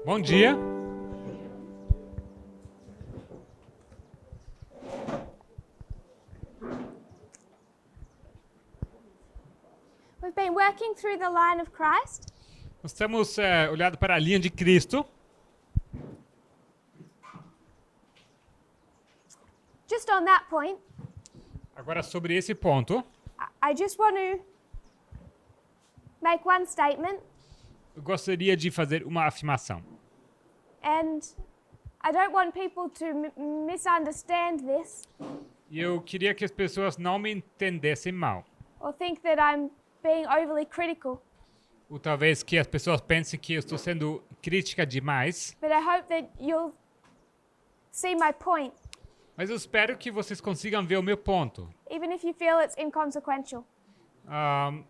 Bom dia. We've been working through the line of Christ, Nós temos olhado para a linha de Cristo. just on that point. Agora, sobre esse ponto, I just want to make one statement, eu gostaria de fazer uma afirmação. and I don't want people to misunderstand this E eu queria que as pessoas não me entendessem mal. or think that I'm being overly critical, Ou talvez que as pessoas pensem que eu estou sendo crítica demais. but I hope that you'll see my point, Mas eu espero que vocês consigam ver o meu ponto. even if you feel it's inconsequential.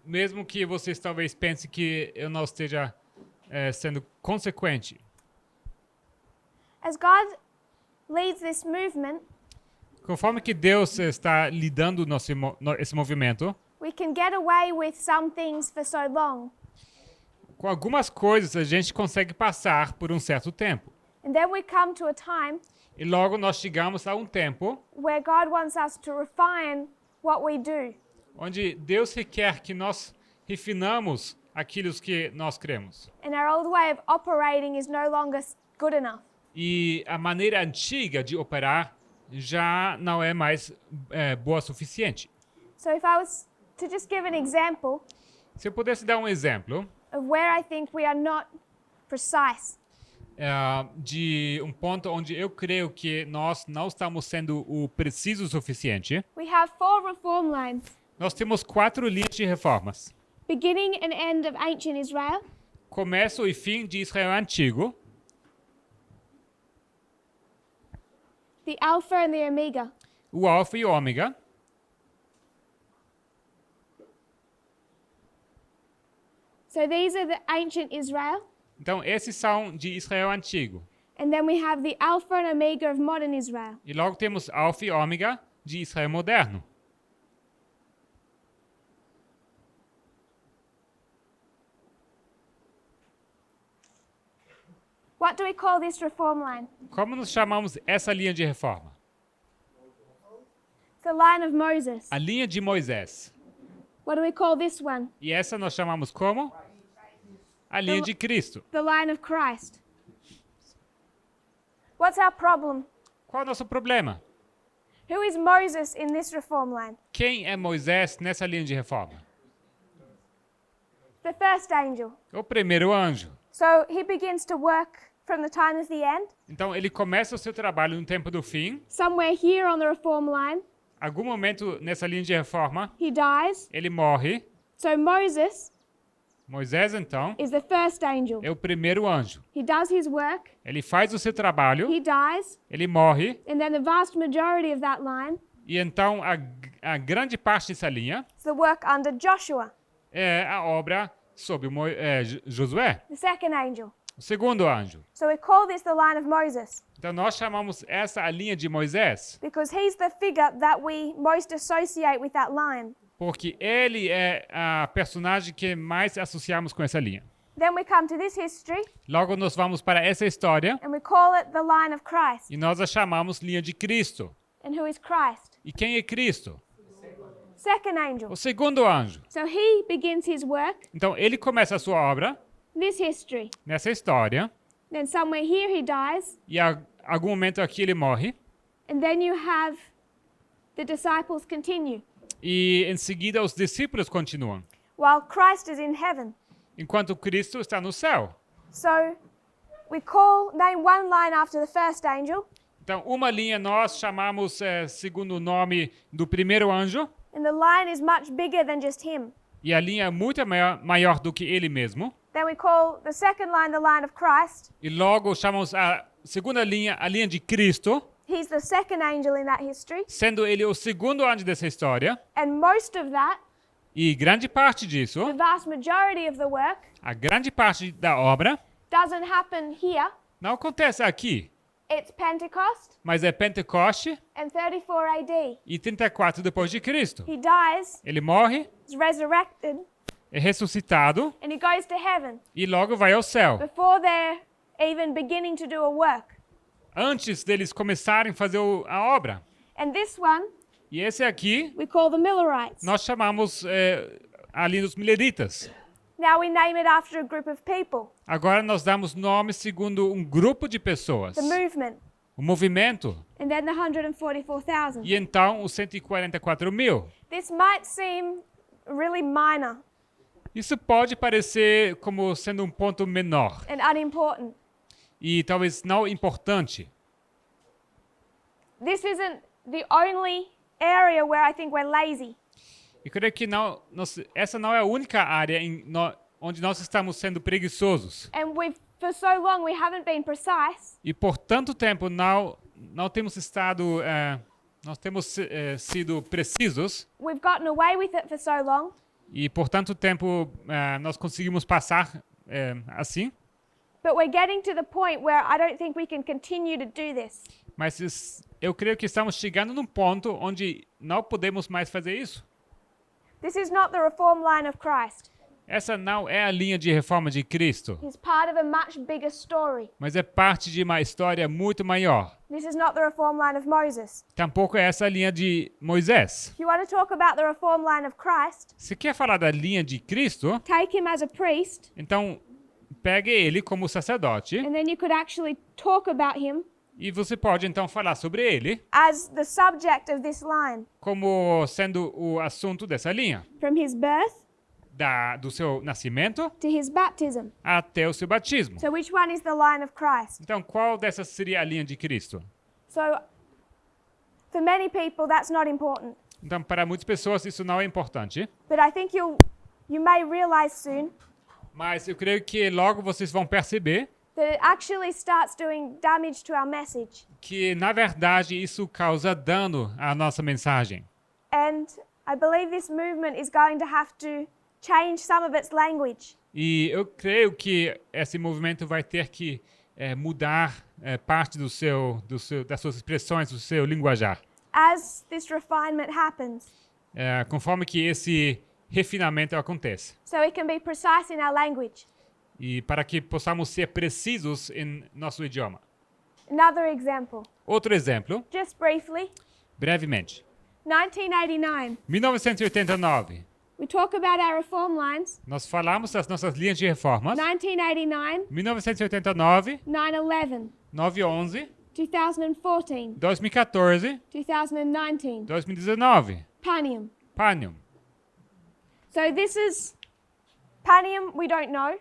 Mesmo que vocês talvez pensem que eu não esteja sendo consequente. As God leads this movement, Conforme que Deus está lidando esse movimento, we can get away with some things for so long, com algumas coisas a gente consegue passar por um certo tempo. and then we come to a time E logo nós chegamos a um tempo where God wants us to refine what we do. onde Deus requer que nós refinamos aquilo que nós cremos. And our old way of operating is no longer good enough. E a maneira antiga de operar já não é mais boa o suficiente. So if I was to just give an example Se eu pudesse dar um exemplo of where I think we are not precise, de um ponto onde eu creio que nós não estamos sendo o preciso o suficiente, we have 4 reform lines, nós temos 4 linhas de reformas. beginning and end of ancient Israel, Começo e fim de Israel antigo, the Alpha and the Omega, o Alfa e o Ômega, so these are the ancient Israel, então esses são de Israel antigo. and then we have the Alpha and Omega of modern Israel. E logo temos Alfa e Ômega de Israel moderno. What do we call this reform line? Como nós chamamos essa linha de reforma? The line of Moses. A linha de Moisés. What do we call this one? E essa nós chamamos como? A linha de Cristo. The line of Christ. What's our problem? Qual é o nosso problema? Who is Moses in this reform line? Quem é Moisés nessa linha de reforma? The first angel. O primeiro anjo. So he begins to work from the time of the end, Então ele começa o seu trabalho no tempo do fim. somewhere here on the reform line. Algum momento nessa linha de reforma, He dies. ele morre. So Moses Moisés, então, is the first angel. é o primeiro anjo. He does his work, Ele faz o seu trabalho, he dies, ele morre. and then the vast majority of that line E então a grande parte dessa linha is the work under Joshua, é a obra sobre Josué, the second angel. o segundo anjo. So we call this the line of Moses Então nós chamamos essa a linha de Moisés, because he's the figure that we most associate with that line. porque ele é a personagem que mais associamos com essa linha. Then we come to this history Logo nós vamos para essa história and we call it the line of Christ. e nós a chamamos linha de Cristo. And who is Christ? E quem é Cristo? Second angel. O segundo anjo. So he begins his work, Então ele começa a sua obra this history. nessa história Then somewhere here he dies, e a algum momento aqui ele morre and then you have the disciples continue e em seguida os discípulos continuam, while Christ is in heaven. enquanto Cristo está no céu. So we name one line after the first angel, Então uma linha nós chamamos segundo o nome do primeiro anjo and the line is much bigger than just him. e a linha é muito maior do que ele mesmo. Then we call the second line the line of Christ. E logo chamamos a segunda linha a linha de Cristo, He's the second angel in that history. sendo ele o segundo anjo dessa história. And most of that, E grande parte disso, the vast majority of the work, a grande parte da obra, doesn't happen here. não acontece aqui, It's Pentecost mas é Pentecoste and 34 AD. e 34 depois de Cristo. He dies, Ele morre, is resurrected, é ressuscitado and he goes to heaven. e logo vai ao céu. Before there even beginning to do a work. antes deles começarem a fazer a obra. And this one E esse aqui we call the Millerites. nós chamamos ali os mileritas. Now we name it after a group of people, Agora nós damos nome segundo um grupo de pessoas. the movement, O movimento. and then the 144,000. E então os 144 mil. This might seem really minor Isso pode parecer como sendo um ponto menor and unimportant. e talvez não importante. This isn't the only area where I think we're lazy. E creio que essa não é a única área onde nós estamos sendo preguiçosos. And for so long we haven't been precise. E por tanto tempo não temos estado, nós temos sido precisos. We've gotten away with it for so long. E por tanto tempo nós conseguimos passar assim. But we're getting to the point where I don't think we can continue to do this. Mas eu creio que estamos chegando num ponto onde não podemos mais fazer isso. This is not the reform line of Christ. Essa não é a linha de reforma de Cristo, It's part of a much bigger story. mas é parte de uma história muito maior. This is not the reform line of Moses. Tampouco é essa a linha de Moisés. If you want to talk about the reform line of Christ, Se quer falar da linha de Cristo, take him as a priest, então pegue ele como sacerdote and then you could actually talk about him e você pode então falar sobre ele as the subject of this line, como sendo o assunto dessa linha, from his birth do seu nascimento to his baptism. até o seu batismo. So which one is the line of Christ? Então, qual dessas seria a linha de Cristo? So for many people that's not important, Então, para muitas pessoas isso não é importante, but I think you may realize soon mas eu creio que logo vocês vão perceber that it actually starts doing damage to our message. que, na verdade, isso causa dano à nossa mensagem. And I believe this movement is going to have to change some of its language. E eu creio que esse movimento vai ter que mudar parte das suas expressões, do seu linguajar. As this refinement happens, Conforme que esse refinamento acontece. so we can be precise in our language. E para que possamos ser precisos em nosso idioma. Another example, Outro exemplo, just briefly, brevemente. 1989. 1989. We talk about our reform lines. Nós falamos das nossas linhas de reformas. 1989, 1989, 9/11, 9/11, 2014, 2014, 2019, 2019. Panium. Panium. So this is Panium, we don't know.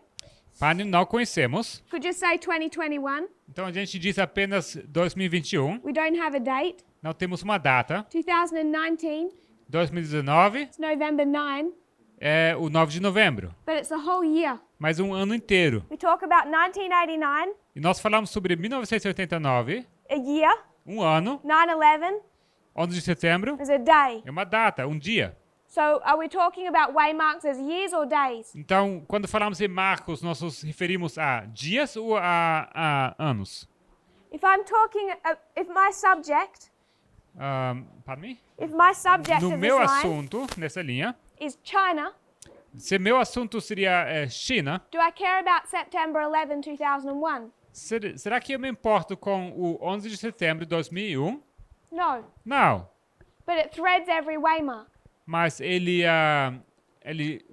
Panium não conhecemos. Could just say 2021. Então a gente diz apenas 2021. We don't have a date. Não temos uma data. 2019, 2019 it's November 9, é o 9 de novembro. but it's a whole year. Mais um ano inteiro. We talk about 1989, E nós falamos sobre 1989, a year, um ano, 9/11 11 de setembro, is a day. é uma data, um dia. So are we talking about waymarks as years or days? Então, quando falamos em marcos, nós nos referimos a dias ou a anos? If I'm talking, if my subject, Pardon me? if my subject No of this meu line assunto, nessa linha, is China, se meu assunto seria China, do I care about September 11, 2001? será que eu me importo com o 11 de setembro de 2001? No, Não, but it threads every waymark. mas ele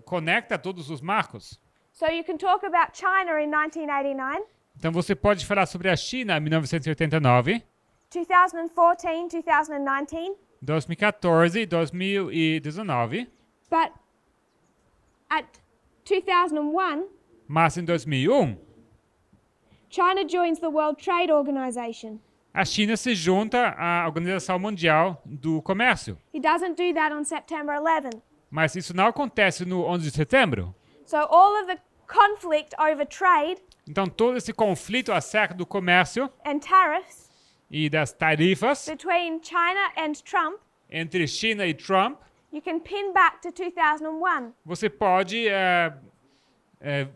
conecta todos os marcos. So you can talk about China in 1989, Então você pode falar sobre a China em 1989, 2014, 2019, 2014 e 2019, but at 2001, mas em 2001, China joins the World Trade Organization. a China se junta à Organização Mundial do Comércio. He doesn't do that on September 11. Mas isso não acontece no 11 de setembro. So all of the conflict over trade Então todo esse conflito acerca do comércio and tariffs e das tarifas between China and Trump, entre China e Trump, you can pin back to 2001. você pode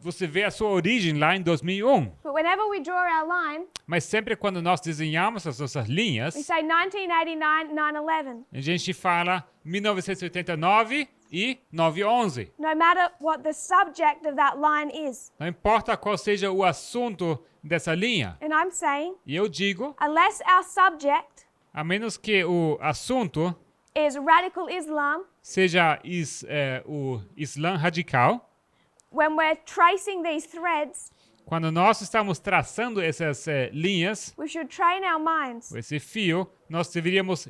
você vê a sua origem lá em 2001. But whenever we draw our line, Mas sempre quando nós desenhamos as nossas we linhas, say 1989, 9/11. a gente fala 1989, e 9:11. no matter what the subject of that line is. Não importa qual seja o assunto dessa linha. And I'm saying, E eu digo, unless our subject a menos que o assunto is radical Islam, seja o Islã radical, when we're tracing these threads, quando nós estamos traçando essas linhas, we should train our minds esse fio, nós deveríamos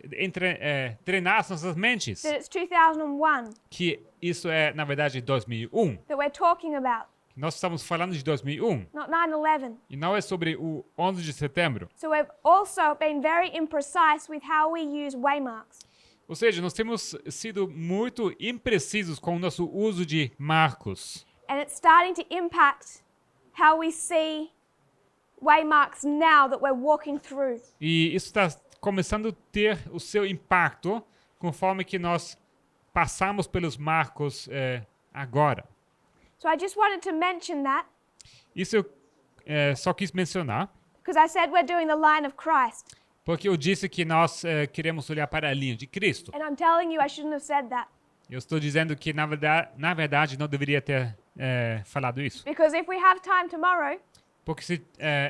treinar as nossas mentes, that it's 2001 que isso é, na verdade, 2001. that we're talking about, Nós estamos falando de 2001, not 9/11. e não é sobre o 11 de setembro. So we've also been very imprecise with how we use waymarks. Ou seja, nós temos sido muito imprecisos com o nosso uso de marcos. And it's starting to impact how we see waymarks now that we're walking through. E isso está começando a ter o seu impacto conforme que nós passamos pelos marcos agora. So I just wanted to mention that Isso eu só quis mencionar, because I said we're doing the line of Christ. porque eu disse que nós queremos olhar para a linha de Cristo. And I'm telling you, I shouldn't have said that. Eu estou dizendo que, na verdade, não deveria ter falado isso. Because if we have time tomorrow, Porque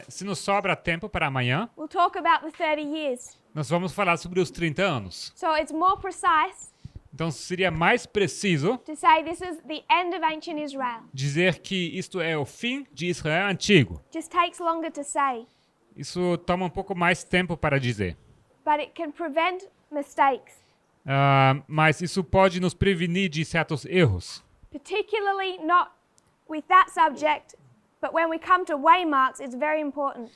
se nos sobra tempo para amanhã, we'll talk about the 30 years. nós vamos falar sobre os 30 anos. So it's more precise Então, seria mais preciso to say this is the end of ancient Israel. dizer que isto é o fim de Israel antigo. Just takes longer to say, Isso toma um pouco mais tempo para dizer. but it can prevent mistakes, Mas isso pode nos prevenir de certos erros. particularly not with that subject, but when we come to waymarks, it's very important.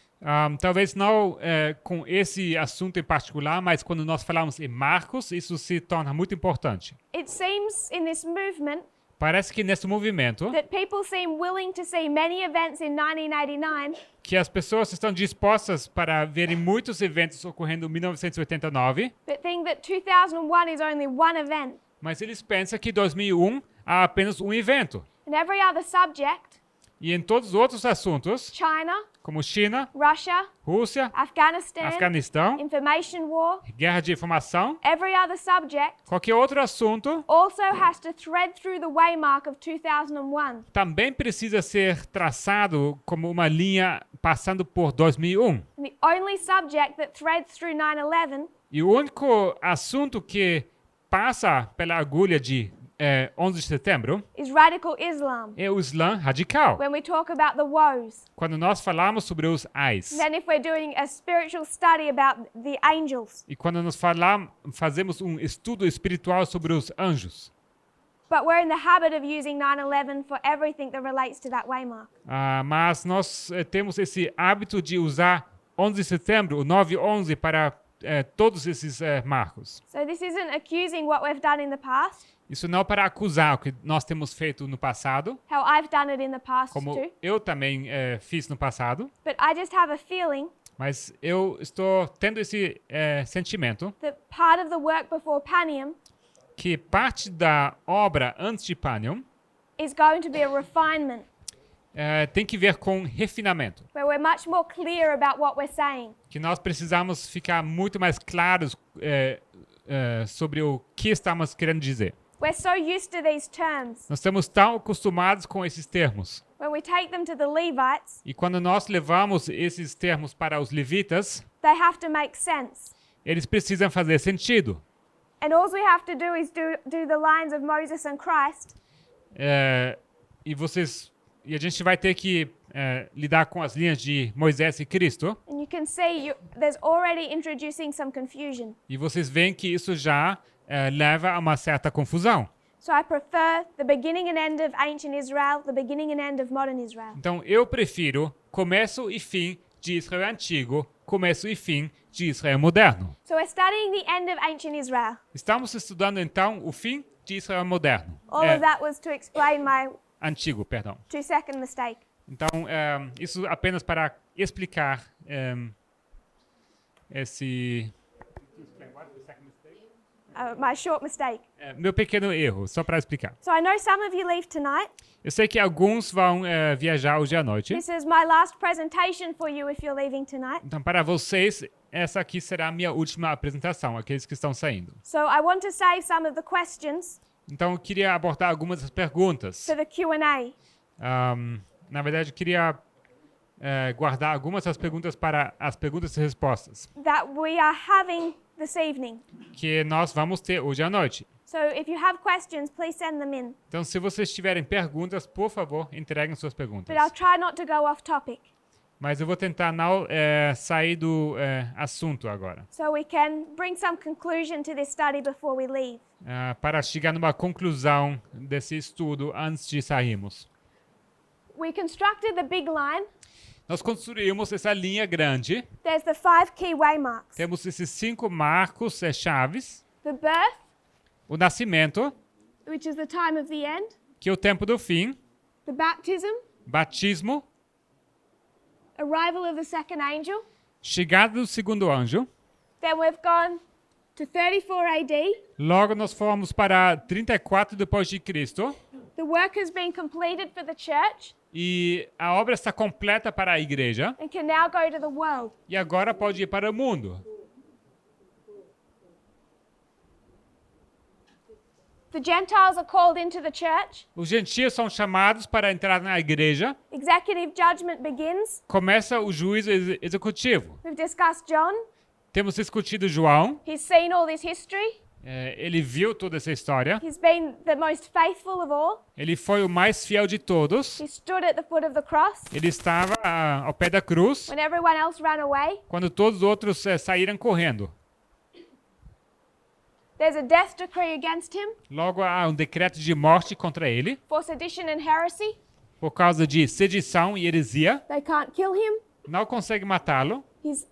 Talvez não com esse assunto em particular, mas quando nós falamos em marcos, isso se torna muito importante. It seems in this movement Parece que nesse movimento, that people seem willing to see many events in 1989, que as pessoas estão dispostas para verem muitos eventos ocorrendo em 1989, but think that 2001 is only one event, mas eles pensam que 2001 há apenas um evento. and every other subject, E em todos os outros assuntos, China, como China, Russia, Rússia, Afghanistan, Afeganistão, information war, guerra de informação, every other subject qualquer outro assunto also has to thread through the waymark of 2001. também precisa ser traçado como uma linha passando por 2001. And the only subject that threads through 9/11 E o único assunto que passa pela agulha de 11 de setembro is radical Islam. é o Islã radical. When we talk about the woes, Quando nós falamos sobre os ais, then if we're doing a spiritual study about the angels, e quando nós fazemos um estudo espiritual sobre os anjos, but we're in the habit of using 9/11 for everything that relates to that waymark. mas nós temos esse hábito de usar 11 de setembro, o 9/11, para todos esses marcos. So this isn't accusing what we've done in the past, Isso não para acusar o que nós temos feito no passado, how I've done it in the past como too, eu também fiz no passado, but I just have a feeling mas eu estou tendo esse sentimento that part of the work before Panium que parte da obra antes de Panium is going to be a refinement, tem que ver com refinamento, where we're much more clear about what we're saying. que nós precisamos ficar muito mais claros sobre o que estamos querendo dizer. We're so used to these terms. Nós estamos tão acostumados com esses termos. When we take them to the Levites, E quando nós levamos esses termos para os levitas, they have to make sense. eles precisam fazer sentido. And all we have to do is do the lines of Moses and Christ, E a gente vai ter que lidar com as linhas de Moisés e Cristo. and you can see there's already introducing some confusion. E vocês veem que isso já leva a uma certa confusão. So I prefer the beginning and end of ancient Israel, the beginning and end of modern Israel. Então eu prefiro começo e fim de Israel antigo, começo e fim de Israel moderno. So we're studying the end of ancient Israel. Estamos estudando então o fim de Israel moderno. All of that was to explain my Antigo, perdão. 2-second mistake. Então, isso apenas para explicar esse My short mistake. meu pequeno erro, só para explicar. So I know some of you leave tonight. Eu sei que alguns vão viajar hoje à noite. This is my last presentation for you if you're leaving tonight. Então, para vocês, essa aqui será a minha última apresentação, aqueles que estão saindo. So I want to save some of the questions Então eu queria abordar algumas das perguntas. for the Q&A. Na verdade, eu queria guardar algumas das perguntas para as perguntas e respostas that we are having this evening. que nós vamos ter hoje à noite. So if you have questions, please send them in. Então, se vocês tiverem perguntas, por favor, entreguem suas perguntas. But I'll try not to go off topic Mas eu vou tentar não sair do assunto agora, so we can bring some conclusion to this study before we leave. para chegar numa conclusão desse estudo antes de sairmos. We constructed the big line. Nós construímos essa linha grande. There's the 5 key waymarks. Temos esses 5 marcos chaves. The birth, O nascimento, which is the time of the end. que é o tempo do fim. The baptism, Batismo, arrival of the second angel. chegada do segundo anjo. Then we've gone to 34 AD. Logo nós fomos para 34 depois de Cristo. The work has been completed for the church E a obra está completa para a igreja. and can now go to the world. E agora pode ir para o mundo. The Gentiles are called into the church. Os gentios são chamados para entrar na igreja. Executive judgment begins. Começa o juízo executivo. We've discussed John. Temos discutido João. He's seen all this history. Ele viu toda essa história. He's been the most faithful of all. Ele foi o mais fiel de todos. He stood at the foot of the cross Ele estava ao pé da cruz when everyone else ran away. quando todos os outros saíram correndo. There's a death decree against him Logo há um decreto de morte contra ele for sedition and heresy. por causa de sedição e heresia. They can't kill him. Não consegue matá-lo. He's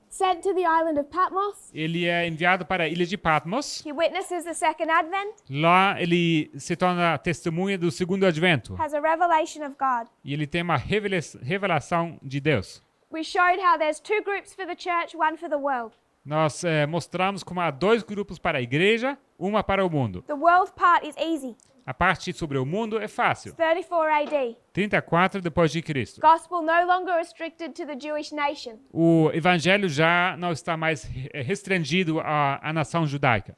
sent to the island of Patmos. Ele é enviado para a ilha de Patmos. He witnesses the second advent, Lá ele se torna testemunha do segundo advento. has a revelation of God. E ele tem uma revelação de Deus. We showed how there's 2 groups for the church, 1 for the world. Nós mostramos como há 2 grupos para a igreja, uma para o mundo. The world part is easy. A parte sobre o mundo é fácil. 34 AD. 34 depois de Cristo. Gospel no longer restricted to the Jewish nation. O evangelho já não está mais restringido à nação judaica.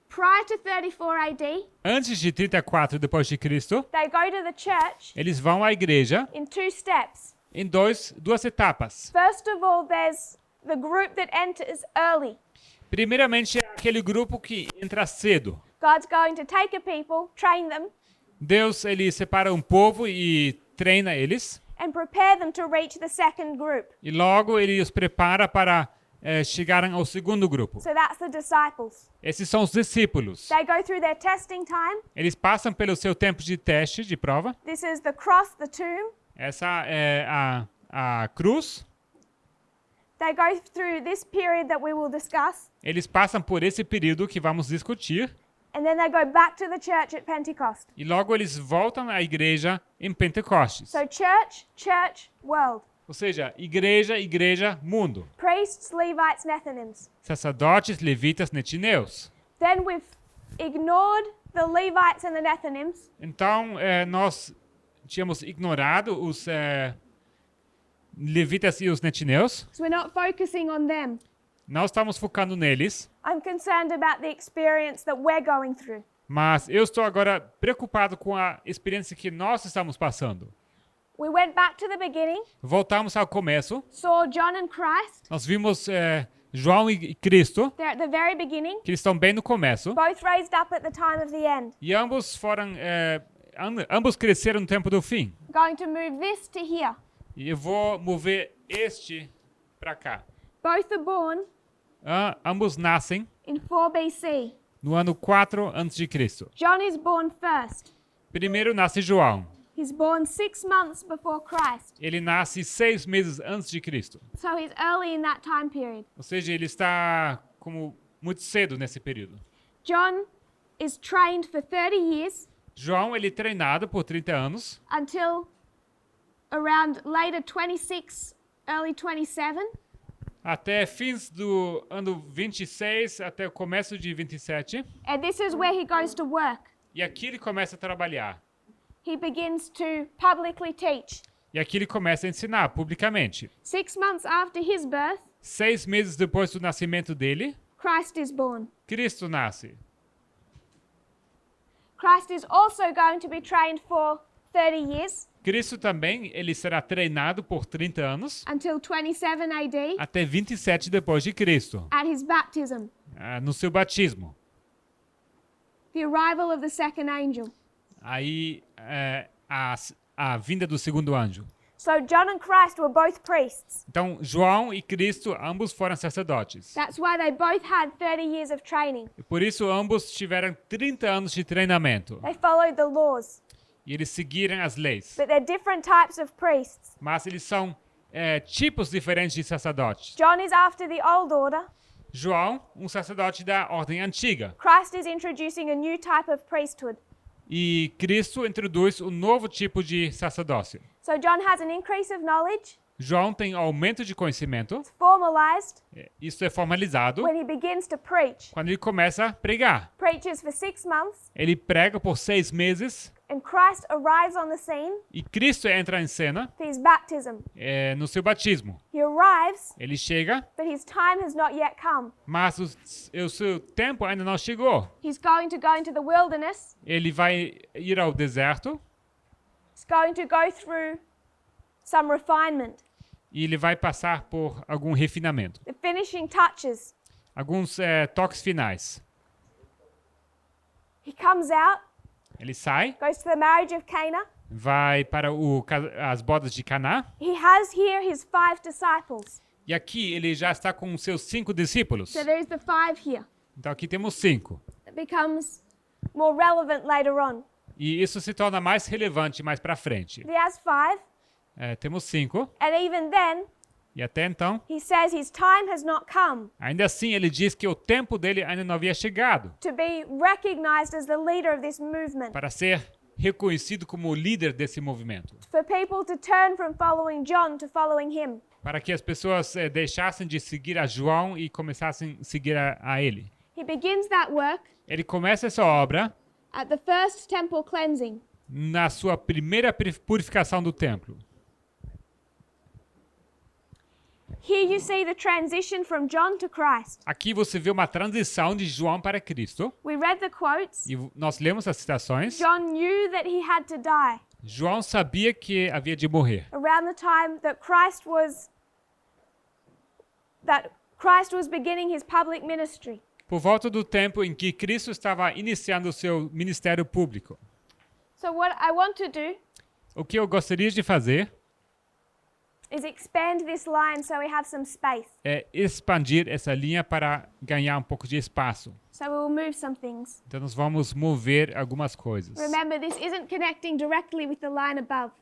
Prior to 34 AD, Antes de 34 depois de Cristo, they go to the church eles vão à igreja in 2 steps. em duas etapas. First of all, there's the group that enters early. Primeiramente, é aquele grupo que entra cedo. God's going to take a people, train them, Deus ele separa um povo e treina eles. and prepare them to reach the second group. E logo ele os prepara para chegarem ao segundo grupo. So that's the disciples. Esses são os discípulos. They go through their testing time. Eles passam pelo seu tempo de teste, de prova. This is the cross, the tomb. Essa é a cruz. They go through this period that we will discuss. Eles passam por esse período que vamos discutir. And then they go back to the church at Pentecost. E logo eles voltam à igreja em Pentecostes. So church, church, world. Ou seja, igreja, igreja, mundo. Priests, Levites, Nethinims. Sacerdotes, levitas, netineus. Then we've ignored the Levites and the Nethinims. Então, nós tínhamos ignorado os levitas e os netineus. So we're not focusing on them. Não estamos focando neles. I'm concerned about the experience that we're going through. Mas eu estou agora preocupado com a experiência que nós estamos passando. We went back to the beginning, Voltamos ao começo. saw John and Christ. Nós vimos João e Cristo, They're at the very beginning, que eles estão bem no começo. both raised up at the time of the end. E ambos foram, ambos cresceram no tempo do fim. Going to move this to here. E eu vou mover este para cá. Both are born Ambos nascem in 4 BC. no ano 4 a.C. John is born first. Primeiro nasce João. He's born 6 months before Christ. Ele nasce 6 meses antes de Cristo. So he's early in that time period. Ou seja, ele está como muito cedo nesse período. John is trained for 30 years João ele é treinado por 30 anos until around later 26, early 27. até fins do ano 26 até o começo de 27. And this is where he goes to work. E aqui ele começa a trabalhar. He begins to publicly teach. E aqui ele começa a ensinar publicamente. 6 months after his birth, 6 meses depois do nascimento dele, Christ is born. Cristo nasce. Christ is also going to be trained for 30 years Cristo também ele será treinado por 30 anos until 27 AD até 27 depois de Cristo, at his baptism, no seu batismo. the arrival of the second angel. Aí a vinda do segundo anjo. So John and Christ were both priests. Então, João e Cristo, ambos foram sacerdotes. That's why they both had 30 years of training. E por isso, ambos tiveram 30 anos de treinamento. They followed the laws. E eles seguiram as leis. But they're different types of priests. Mas eles são tipos diferentes de sacerdotes. John is after the old order. João, um sacerdote da ordem antiga. Christ is introducing a new type of priesthood. E Cristo introduz um novo tipo de sacerdócio. So John has an increase of knowledge. João tem aumento de conhecimento. It's formalized Isso é formalizado when he begins to preach. quando ele começa a pregar. Preaches for 6 months, Ele prega por 6 meses and Christ arrives on the scene e Cristo entra em cena for his baptism. no seu batismo. He arrives, Ele chega, but his time has not yet come. mas o seu tempo ainda não chegou. He's going to go into the wilderness. Ele vai ir ao deserto He's going to go through some refinement, e ele vai passar por algum refinamento. the finishing touches. Alguns toques finais. He comes out, Ele sai, goes to the marriage of Cana. vai para as bodas de Caná. He has here his 5 disciples. E aqui ele já está com os seus 5 discípulos. So there's the 5 here. Então aqui temos 5. It becomes more relevant later on. E isso se torna mais relevante mais para frente. He has 5, Temos 5. and even then, E até então, he says his time has not come ainda assim ele diz que o tempo dele ainda não havia chegado to be recognized as the leader of this movement. para ser reconhecido como o líder desse movimento. For people to turn from following John to following him. Para que as pessoas deixassem de seguir a João e começassem a seguir a ele. He begins that work Ele começa essa obra at the first temple cleansing. na sua primeira purificação do templo. Here you see the transition from John to Christ. Aqui você vê uma transição de João para Cristo. We read the quotes. E nós lemos as citações. John knew that he had to die João sabia que havia de morrer. around the time that Christ was beginning his public ministry. Por volta do tempo em que Cristo estava iniciando o seu ministério público. So what I want to do O que eu gostaria de fazer is expand this line so we have some space. é expandir essa linha para ganhar um pouco de espaço. So we will move some things. Então nós vamos mover algumas coisas. Remember, this isn't connecting directly with the line above.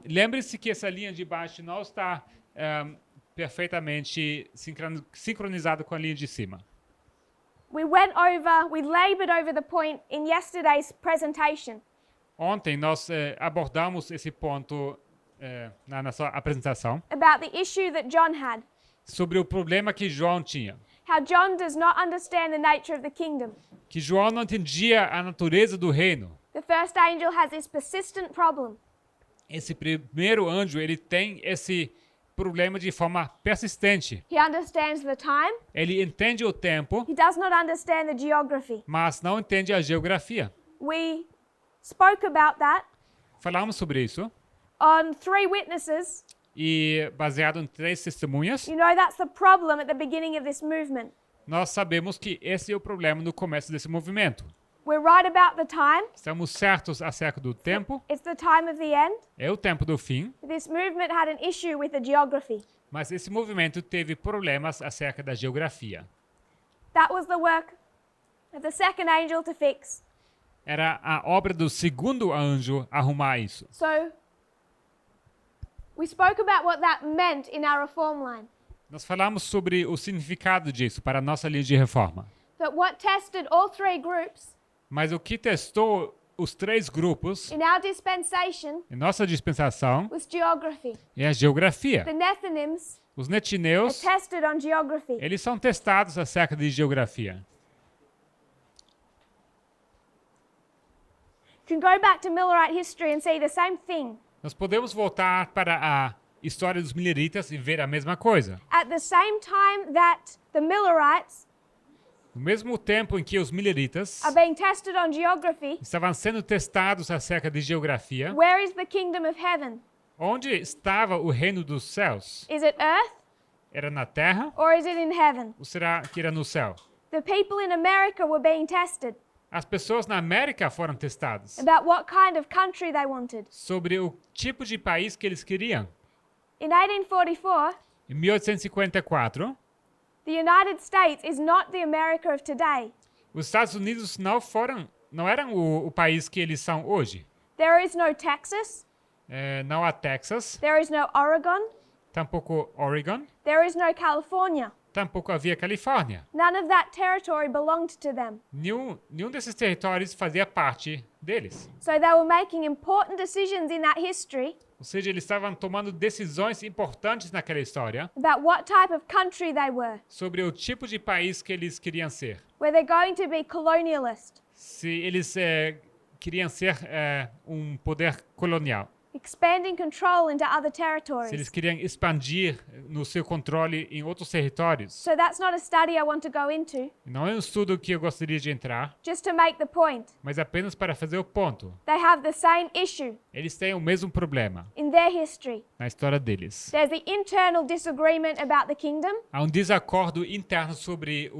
Lembre-se que essa linha de baixo não está perfeitamente sincronizada com a linha de cima. We labored over the point in yesterday's presentation. Ontem nós abordamos esse ponto na nossa apresentação About the issue that John had. sobre o problema que João tinha. How John does not understand the nature of the kingdom. Que João não entendia a natureza do reino. The first angel has this persistent problem. Esse primeiro anjo, ele tem esse problema de forma persistente. He understands the time. Ele entende o tempo, He does not understand the geography. mas não entende a geografia. We spoke about that Falamos sobre isso on 3 witnesses. e baseado em 3 testemunhas, You know that's the problem at the beginning of this movement. nós sabemos que esse é o problema no começo desse movimento. We're right about the time. Estamos certos acerca do tempo, It's the time of the end. é o tempo do fim, This movement had an issue with the geography. mas esse movimento teve problemas acerca da geografia. That was the work of the second angel to fix. Era a obra do segundo anjo arrumar isso. So we spoke about what that meant in our reform line. Nós falamos sobre o significado disso para a nossa linha de reforma. But what tested all 3 groups Mas o que testou os 3 grupos in our dispensation em nossa dispensação was geography. é a geografia. The Nethinims Os are netineus, tested on geography. eles são testados acerca de geografia. You can go back to Millerite history and see the same thing. Nós podemos voltar para a história dos mileritas e ver a mesma coisa. At the same time that the Millerites No mesmo tempo em que os mileritas are being tested on geography, estavam sendo testados acerca de geografia, where is the kingdom of heaven? onde estava o reino dos céus? Is it earth Era na terra or is it in heaven? ou será que era no céu? The people in America were being tested As pessoas na América foram testadas about what kind of country they wanted. sobre o tipo de país que eles queriam. In 1844, Em 1854, the United States is not the America of today. os Estados Unidos não eram o país que eles são hoje. There is no Texas, Não há Texas, there is no Oregon, tampouco Oregon, there is no California. tampouco havia Califórnia. None of that territory belonged to them. Nenhum desses territórios fazia parte deles. So they were making important decisions in that history Ou seja, eles estavam tomando decisões importantes naquela história about what type of country they were. sobre o tipo de país que eles queriam ser. Were they going to be colonialist, Se eles queriam ser um poder colonial. expanding control into other Se eles territories? queriam expandir no seu controle em outros territórios. So that's not a study I want to go into, Não é um estudo que eu gostaria de entrar, just to make the point. mas apenas para fazer o ponto. They have the same issue Eles têm o mesmo problema in their history. na história deles. There's the internal disagreement about the kingdom, Há um desacordo interno sobre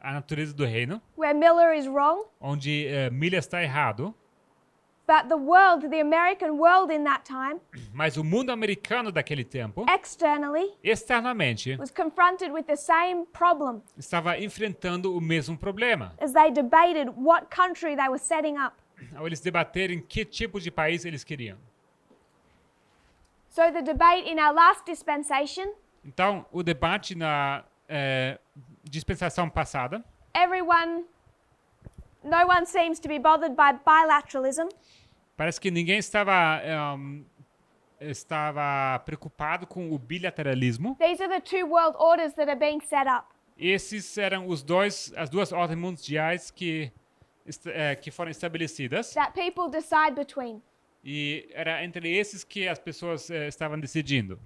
a natureza do reino, where Miller is wrong, onde Miller está errado, but the world, the American world in that time, mas o mundo americano daquele tempo, externally, externamente, was confronted with the same problem estava enfrentando o mesmo problema. as they debated what country they were setting up. Ao eles debaterem que tipo de país eles queriam. So the debate in our last dispensation, Então, o debate na dispensação passada, no one seems to be bothered by bilateralism. parece que ninguém estava preocupado com o bilateralismo. These are the two world orders that are being set up. Esses eram as duas ordens mundiais que foram estabelecidas. That people decide between. E era entre esses que as pessoas estavam decidindo.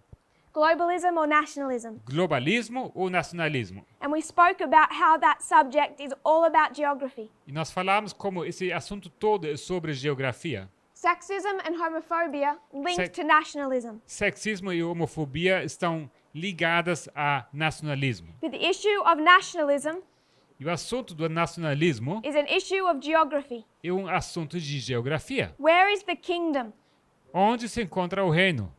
Globalism or nationalism. Globalismo ou nacionalismo. And we spoke about how that subject is all about geography. E nós falamos como esse assunto todo é sobre geografia. Sexism and homophobia linked to nationalism. Sexismo e homofobia estão ligadas a nacionalismo. But the issue of nationalism E o assunto do nacionalismo is an issue of geography. é um assunto de geografia. Where is the kingdom? Onde se encontra o reino?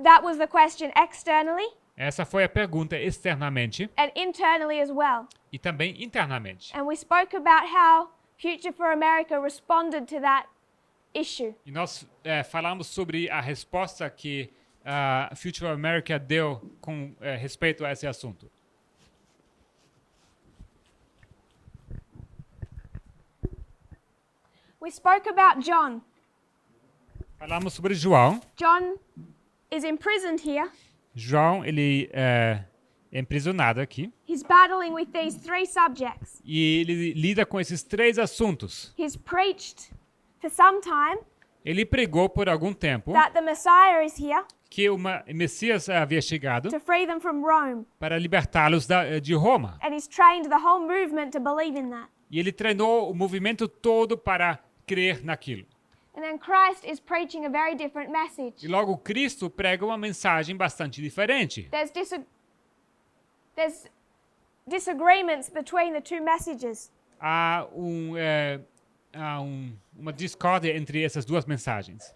That was the question externally Essa foi a pergunta externamente and internally as well. e também internamente. And we spoke about how Future for America responded to that issue. E nós falamos sobre a resposta que a Future America deu com respeito a esse assunto. We spoke about John. Falamos sobre João. John is imprisoned here. João, ele é emprisionado aqui. He's battling with these three subjects. E ele lida com esses três assuntos. He's preached for some time Ele pregou por algum tempo that the Messiah is here que o Messias havia chegado to free them from Rome. para libertá-los de Roma. And he's trained the whole movement to believe in that. E ele treinou o movimento todo para crer naquilo. And then Christ is preaching a very different message. E logo Cristo prega uma mensagem bastante diferente. There's disagreements between the two messages. Há uma discórdia entre essas duas mensagens.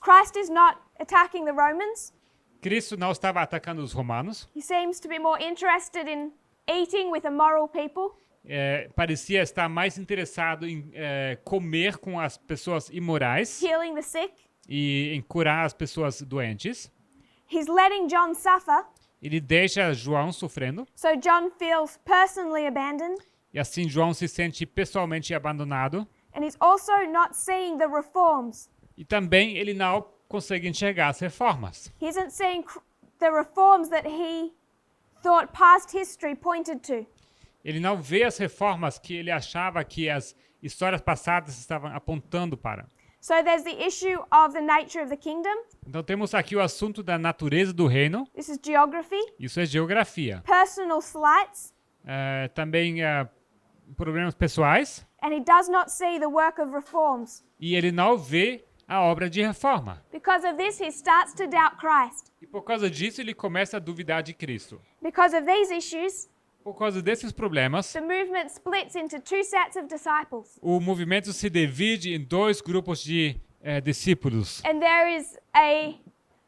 Christ is not attacking the Romans. Cristo não estava atacando os romanos. He seems to be more interested in eating with immoral people. Parecia estar mais interessado em comer com as pessoas imorais Healing the sick. e em curar as pessoas doentes. He's letting John suffer, Ele deixa João sofrendo so John feels personally abandoned. e assim João se sente pessoalmente abandonado. And he's also not seeing the reforms. E também ele não consegue enxergar as reformas. He isn't seeing the reforms that he thought past history pointed to. Ele não vê as reformas que ele achava que as histórias passadas estavam apontando para. So there's the issue of the nature of the kingdom. Então temos aqui o assunto da natureza do reino. This is geography. Isso é geografia. Personal slights. também problemas pessoais, and he does not see the work of reforms. e ele não vê a obra de reforma. Because of this, he starts to doubt Christ. E por causa disso, ele começa a duvidar de Cristo. Because of these issues, Por causa desses problemas, the movement splits into two sets of disciples. o movimento se divide em dois grupos de discípulos. And there is a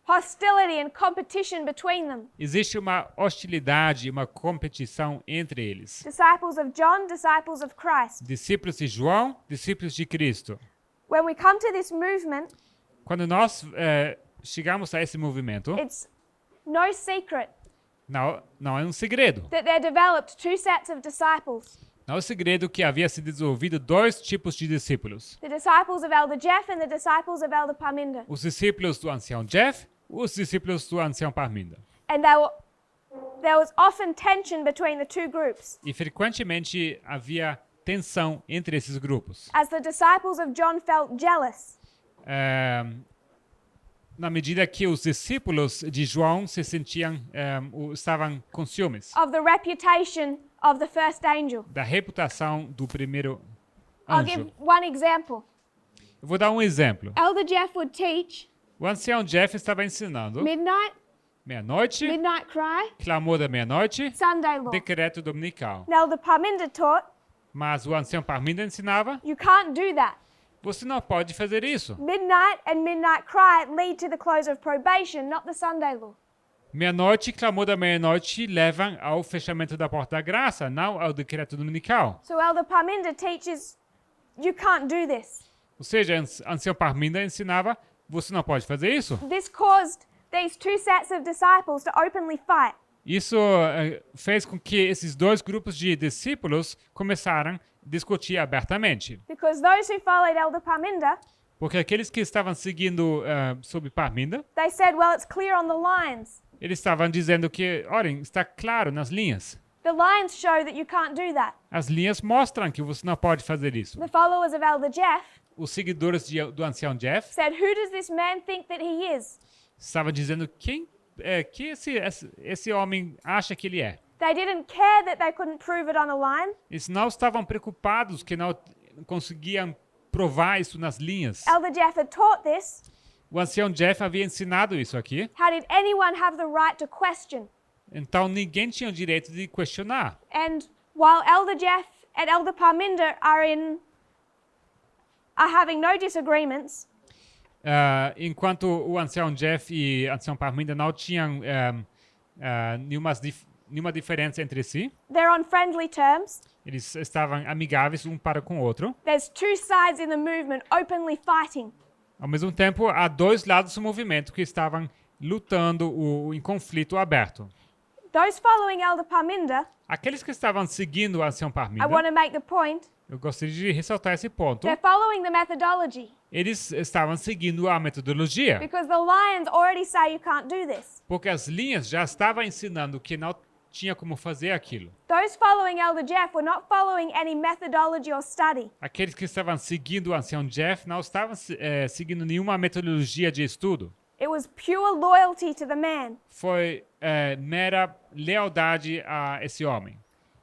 hostility and competition between them. Existe uma hostilidade, uma competição entre eles. Disciples of John, disciples of Christ. Discípulos de João, discípulos de Cristo. When we come to this movement, Quando nós chegamos a esse movimento, it's no secret não é um segredo. that there developed two sets of disciples. Não é um segredo que havia se desenvolvido dois tipos de discípulos. The disciples of Elder Jeff and the disciples of Elder Parminder. Os discípulos do ancião Jeff, os discípulos do ancião Parminda. And there was often tension between the two groups, E frequentemente havia tensão entre esses grupos. as the disciples of John felt jealous Na medida que os discípulos de João se sentiam, estavam com ciúmes of the reputation of the first angel. da reputação do primeiro I'll anjo. give one example. Eu vou dar um exemplo. Elder Jeff would teach O ancião Jeff estava ensinando midnight, meia-noite, midnight cry, clamor da meia-noite, Sunday law. decreto dominical. And Elder Parminder taught, Mas o ancião Parminda ensinava, you can't do that. você não pode fazer isso. Midnight and midnight cry lead to the close of probation, not the Sunday law. Meia-noite, clamor da meia-noite levam ao fechamento da porta da graça, não ao decreto dominical. So Elder Parminder teaches, you can't do this. Ou seja, ancião Parminda ensinava, você não pode fazer isso. This caused these two sets of disciples to openly fight. Isso fez com que esses dois grupos de discípulos começaram a discutir abertamente. Because those who followed Elder Parminder, Porque aqueles que estavam seguindo sob Parminda, they said, well, it's clear on the lines. eles estavam dizendo que, olhem, está claro nas linhas. The lines show that you can't do that. As linhas mostram que você não pode fazer isso. The followers of Elder Jeff Os seguidores do ancião Jeff said, who does this man think that he is? estavam dizendo que esse homem acha que ele é. They didn't care that they couldn't prove it on a line. Eles não estavam preocupados que não conseguiam provar isso nas linhas. Elder Jeff had taught this. O ancião Jeff havia ensinado isso aqui. How did anyone have the right to question? Então ninguém tinha o direito de questionar. And while Elder Jeff and Elder Parminder are having no disagreements, Enquanto o ancião Jeff e o ancião Parminda não tinham nenhuma diferença entre si, they're on friendly terms. eles estavam amigáveis um para com o outro. There's two sides in the movement openly fighting. Ao mesmo tempo, há dois lados do movimento que estavam lutando em conflito aberto. Those following Elder Parminder, Aqueles que estavam seguindo o ancião I Parminda, want to make the point, eu gostaria de ressaltar esse ponto, they're following the methodology eles estavam seguindo a metodologia, because the lines already say you can't do this. porque as linhas já estavam ensinando que não tinha como fazer aquilo. Those following Elder Jeff were not following any methodology or study. Aqueles que estavam seguindo o ancião Jeff não estavam seguindo nenhuma metodologia de estudo. It was pure loyalty to the man. Foi mera lealdade a esse homem.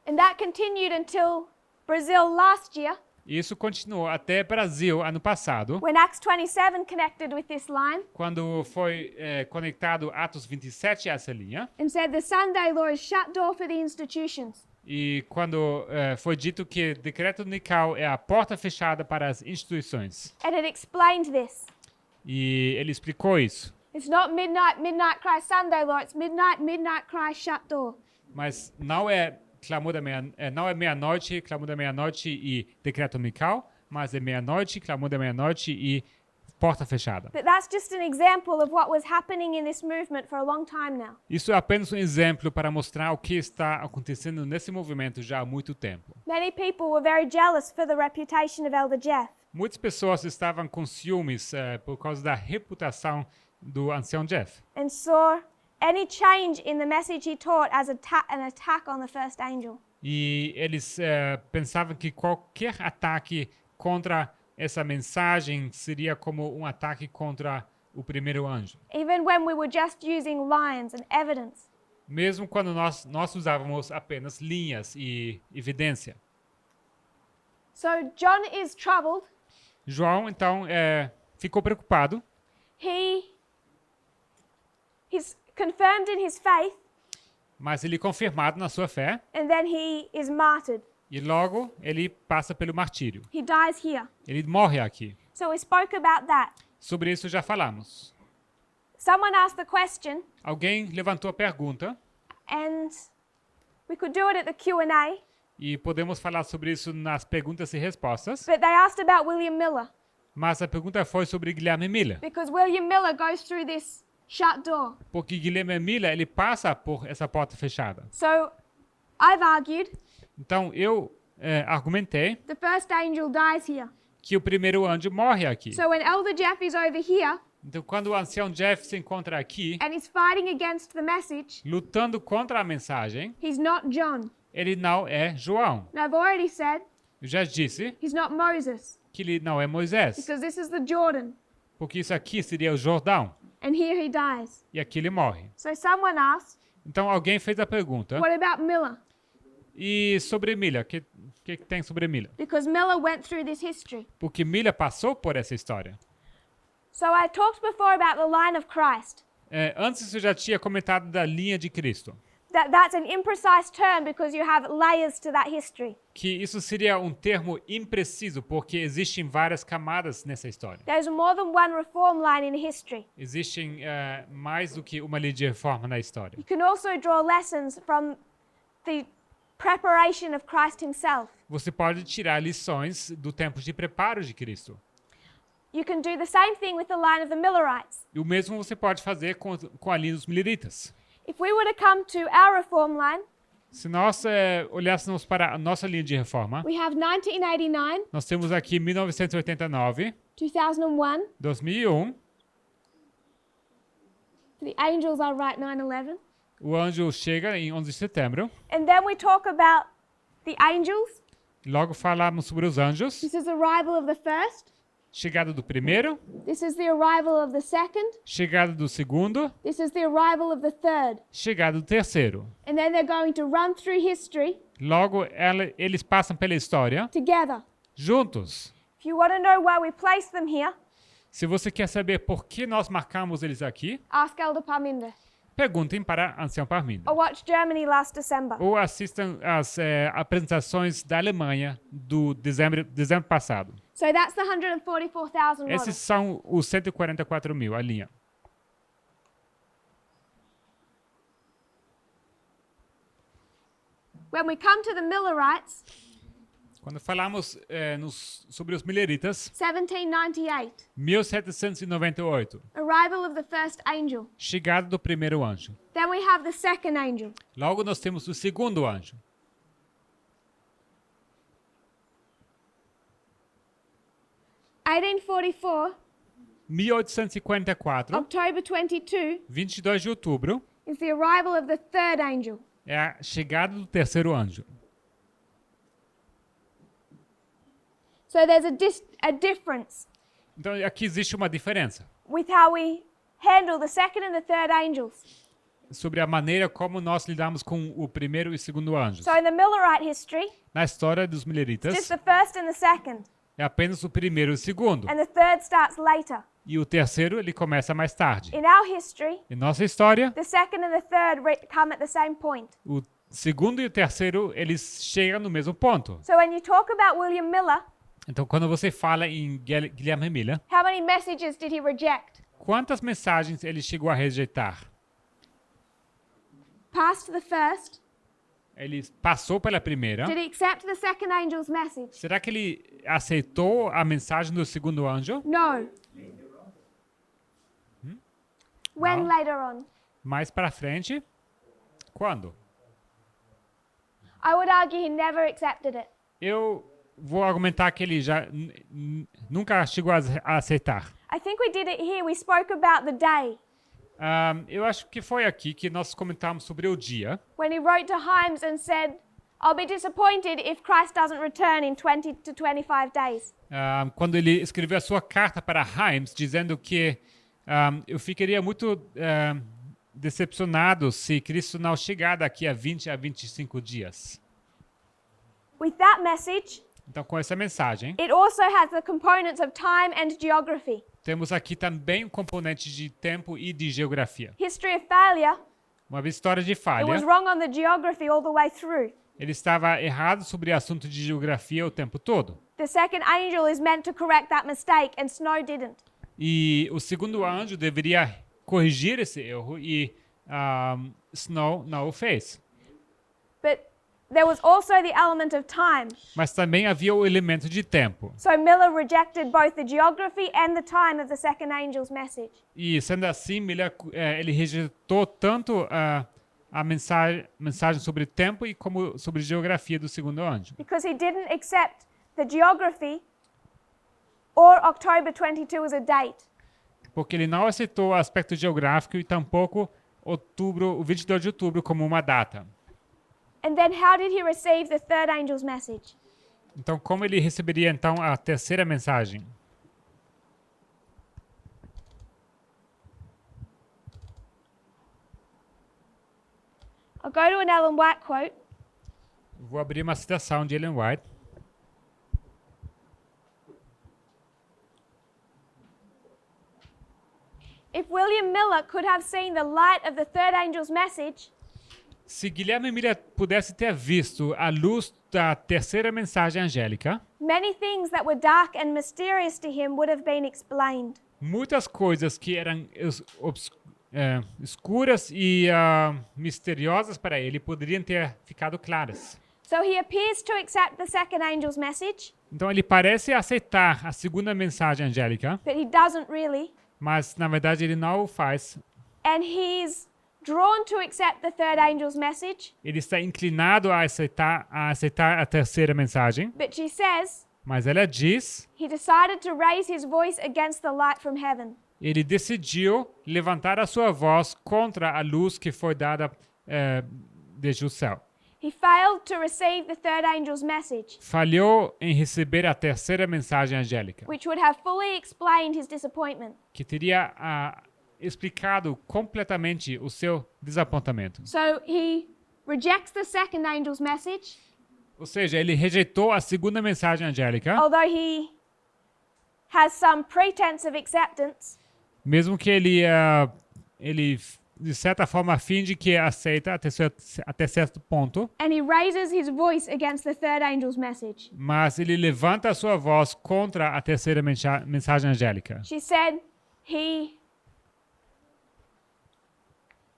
And that continued until Brazil last year, E isso continuou até Brasil ano passado, when Acts 27 connected with this line quando foi conectado Atos 27 a essa linha, and said the Sunday law is shut door for the institutions. e quando foi dito que decreto dominical é a porta fechada para as instituições. And it explained this. E ele explicou isso. It's not midnight cry Sunday law, it's midnight cry shut door. Mas não é não é meia-noite, clamor da meia-noite e decreto dominical, mas é meia-noite, clamor da meia-noite e porta fechada. But that's just an example of what was happening in this movement for a long time now. Isso é apenas um exemplo para mostrar o que está acontecendo nesse movimento já há muito tempo. Many people were very jealous for the reputation of Elder Jeff. Muitas pessoas estavam com ciúmes por causa da reputação do ancião Jeff. And saw any change in the message he taught as an attack on the first angel. E eles pensavam que qualquer ataque contra essa mensagem seria como um ataque contra o primeiro anjo. Even when we were just using lines and evidence. mesmo quando nós usávamos apenas linhas e evidência. So John is troubled. João, então, ficou preocupado, He's confirmed in his faith, mas ele confirmado na sua fé, and then he is martyred. e logo ele passa pelo martírio. He dies here. Ele morre aqui. So we spoke about that. Sobre isso já falamos. Someone asked the question, Alguém levantou a pergunta, and we could do it at the Q&A, e podemos falar sobre isso nas perguntas e respostas, but they asked about William Miller, mas a pergunta foi sobre Guilherme Miller. because William Miller goes through this shut door. Porque Guilherme Miller, ele passa por essa porta fechada. So I've argued Então, eu argumentei the first angel dies here. que o primeiro anjo morre aqui. So when Elder Jeff is over here Então, quando o ancião Jeff se encontra aqui, and he's fighting against the message, lutando contra a mensagem, he's not John. ele não é João. And I've already said Eu já disse he's not Moses, que ele não é Moisés, because this is the Jordan, porque isso aqui seria o Jordão, and here he dies. e aqui ele morre. So someone asked, Então, alguém fez a pergunta, what about Miller? e sobre Miller, o que tem sobre Miller? Because Miller went through this history. Porque Miller passou por essa história. So I talked before about the line of Christ. Antes eu já tinha comentado da linha de Cristo, That's an imprecise term because you have layers to that history. que isso seria um termo impreciso, porque existem várias camadas nessa história. There's more than one reform line in history. Existem mais do que uma linha de reforma na história. You can also draw lessons from the preparation of Christ himself. Você pode tirar lições do tempo de preparo de Cristo. You can do the same thing with the line of the Millerites. E o mesmo você pode fazer com a linha dos mileritas. If we were to come to our reform line, Se nós olhássemos para a nossa linha de reforma, we have 1989, nós temos aqui 1989, 2001, 2001, the angels are right 9/11. o anjo chega em 11 de setembro, And then we talk about the angels. logo falamos sobre os anjos, This is the arrival of the first. chegada do primeiro, This is the arrival of the second. chegada do segundo, This is the arrival of the third. chegada do terceiro. And then they're going to run through history Logo, eles passam pela história together. juntos. If you want to know why we place them here, Se você quer saber por que nós marcamos eles aqui, ask Elder Parminder perguntem para a Ancião Parminder. or watch Germany last December. Ou assistam as apresentações da Alemanha do dezembro passado. So that's the 144,000 model. Esses são os 144 mil, a linha. When we come to the Millerites, Quando falamos sobre os mileritas, 1798, 1798, arrival of the first angel. chegada do primeiro anjo. Then we have the second angel. Logo nós temos o segundo anjo. 1844, 1854, October 22, 22 de outubro, is the arrival of the third angel. é a chegada do terceiro anjo. So there's a difference Então aqui existe uma diferença with how we handle the second and the third angels. sobre a maneira como nós lidamos com o primeiro e segundo anjos. So in the Millerite history, Na história dos just mileritas, the first and the second, é apenas o primeiro e o segundo. and the third starts later. E o terceiro, ele começa mais tarde. In our history, Em nossa história, the second and the third come at the same point. o segundo e o terceiro, eles chegam no mesmo ponto. So when you talk about William Miller, Então, quando você fala em Guilherme Miller, how many messages did he reject? quantas mensagens ele chegou a rejeitar? Past the first. Ele passou pela primeira. Did he accept the second angel's message? Será que ele aceitou a mensagem do segundo anjo? No. When No. later on? Mais para frente? Quando? I would argue he never accepted it. Eu vou argumentar que ele já nunca chegou a aceitar. I think we did it here. We spoke about the day Eu acho que foi aqui que nós comentamos sobre o dia, when he wrote to Himes and said, I'll be disappointed if Christ doesn't return in 20 to 25 days. quando ele escreveu a sua carta para Himes, dizendo que eu ficaria muito decepcionados se Cristo não chegar daqui a 20 a 25 dias. With that message, Então, com essa mensagem, it also has the components of time and geography. temos aqui também um componente de tempo e de geografia. History of failure, Uma história de it was falha. wrong on the geography all the way through. Ele estava errado sobre o assunto de geografia o tempo todo. The second angel is meant to correct that mistake, and Snow didn't. E o segundo anjo deveria corrigir esse erro e Snow não o fez. But there was also the element of time. Mas também havia o elemento de tempo. So Miller rejected both the geography and the time of the second angel's message. E sendo assim, Miller, ele rejeitou tanto a mensagem sobre tempo e como sobre geografia do segundo anjo. Because he didn't accept the geography or October 22 as a date. Porque ele não aceitou o aspecto geográfico e tampouco o 22 de outubro como uma data. And then how did he receive the third angel's message? Então, como ele receberia então a terceira mensagem? I'll go to an Ellen White quote. Vou abrir uma citação de Ellen White. If William Miller could have seen the light of the third angel's message, Se Guilherme Miller pudesse ter visto a luz da terceira mensagem angélica, many things that were dark and mysterious to him would have been explained. muitas coisas que eram escuras e misteriosas para ele poderiam ter ficado claras. So he appears to accept the second angel's message, Então ele parece aceitar a segunda mensagem angélica, but he doesn't really. mas na verdade ele não o faz. And he's drawn to accept the third angel's message, Ele está inclinado a aceitar a terceira mensagem, but she says mas ela diz, he decided to raise his voice against the light from heaven. ele decidiu levantar a sua voz contra a luz que foi dada desde o céu. He failed to receive the third angel's message, Falhou em receber a terceira mensagem angélica, which would have fully explained his disappointment. que teria explicado completamente o seu desapontamento. So he rejects the second angel's message, Ou seja, ele rejeitou a segunda mensagem angélica, although he has some pretense of acceptance. mesmo que ele de certa forma finge que aceita até certo ponto, And he raises his voice against the third angel's message. mas ele levanta a sua voz contra a terceira mensagem angélica. She said he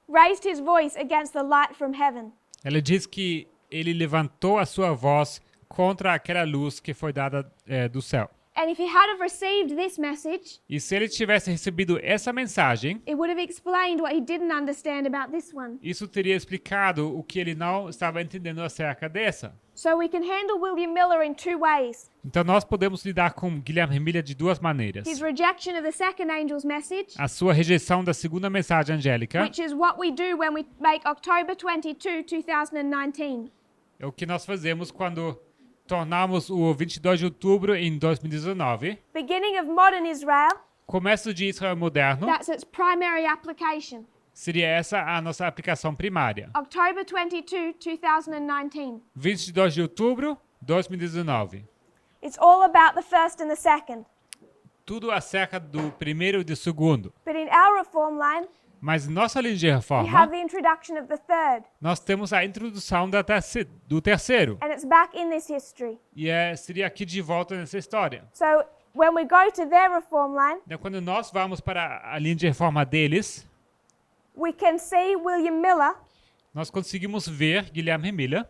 raised his voice against the light from heaven. Ela diz que ele levantou a sua voz contra aquela luz que foi dada do céu. And if he had have received this message, E se ele tivesse recebido essa mensagem, it would have explained what he didn't understand about this one. isso teria explicado o que ele não estava entendendo acerca dessa. So we can handle William Miller in two ways. Então nós podemos lidar com Guilherme Miller de duas maneiras. His rejection of the second angel's message, A sua rejeição da segunda mensagem angélica which is what we do when we make October 22, 2019. é o que nós fazemos quando tornamos o 22 de outubro em 2019, Beginning of modern Israel, começo de Israel moderno, that's its primary application. seria essa a nossa aplicação primária. October 22, 2019. 22 de outubro, 2019. It's all about the first and the second. Tudo acerca do primeiro e do segundo. But in our reform line, Mas nossa linha de we reforma, have the introduction of the third. nós temos a introdução do terceiro. And it's back in this history. E seria aqui de volta nessa história. So when we go to their reform line, Então, quando nós vamos para a linha de reforma deles, we can see William Miller nós conseguimos ver Guilherme Miller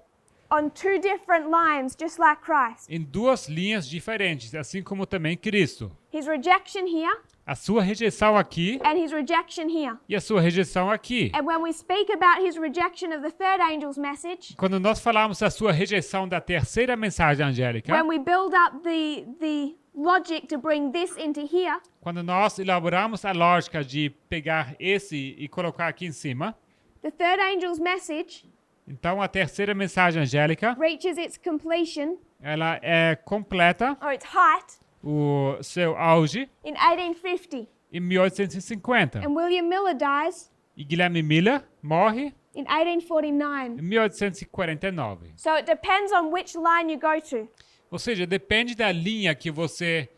on two different lines, just like Christ. em duas linhas diferentes, assim como também Cristo. His rejection here A sua rejeição aqui and his rejection here. e a sua rejeição aqui. And when we speak about his rejection of the third angel's message, Quando nós falamos da sua rejeição da terceira mensagem angélica, when we build up the logic to bring this into here, quando nós elaboramos a lógica de pegar esse e colocar aqui em cima, the third angel's message então a terceira mensagem angélica, reaches its completion ela é completa, or its height o seu auge, in 1850. em 1850. And William Miller dies E Guilherme Miller morre in 1849. em 1849. So it depends on which line you go to. Ou seja, depende da linha que você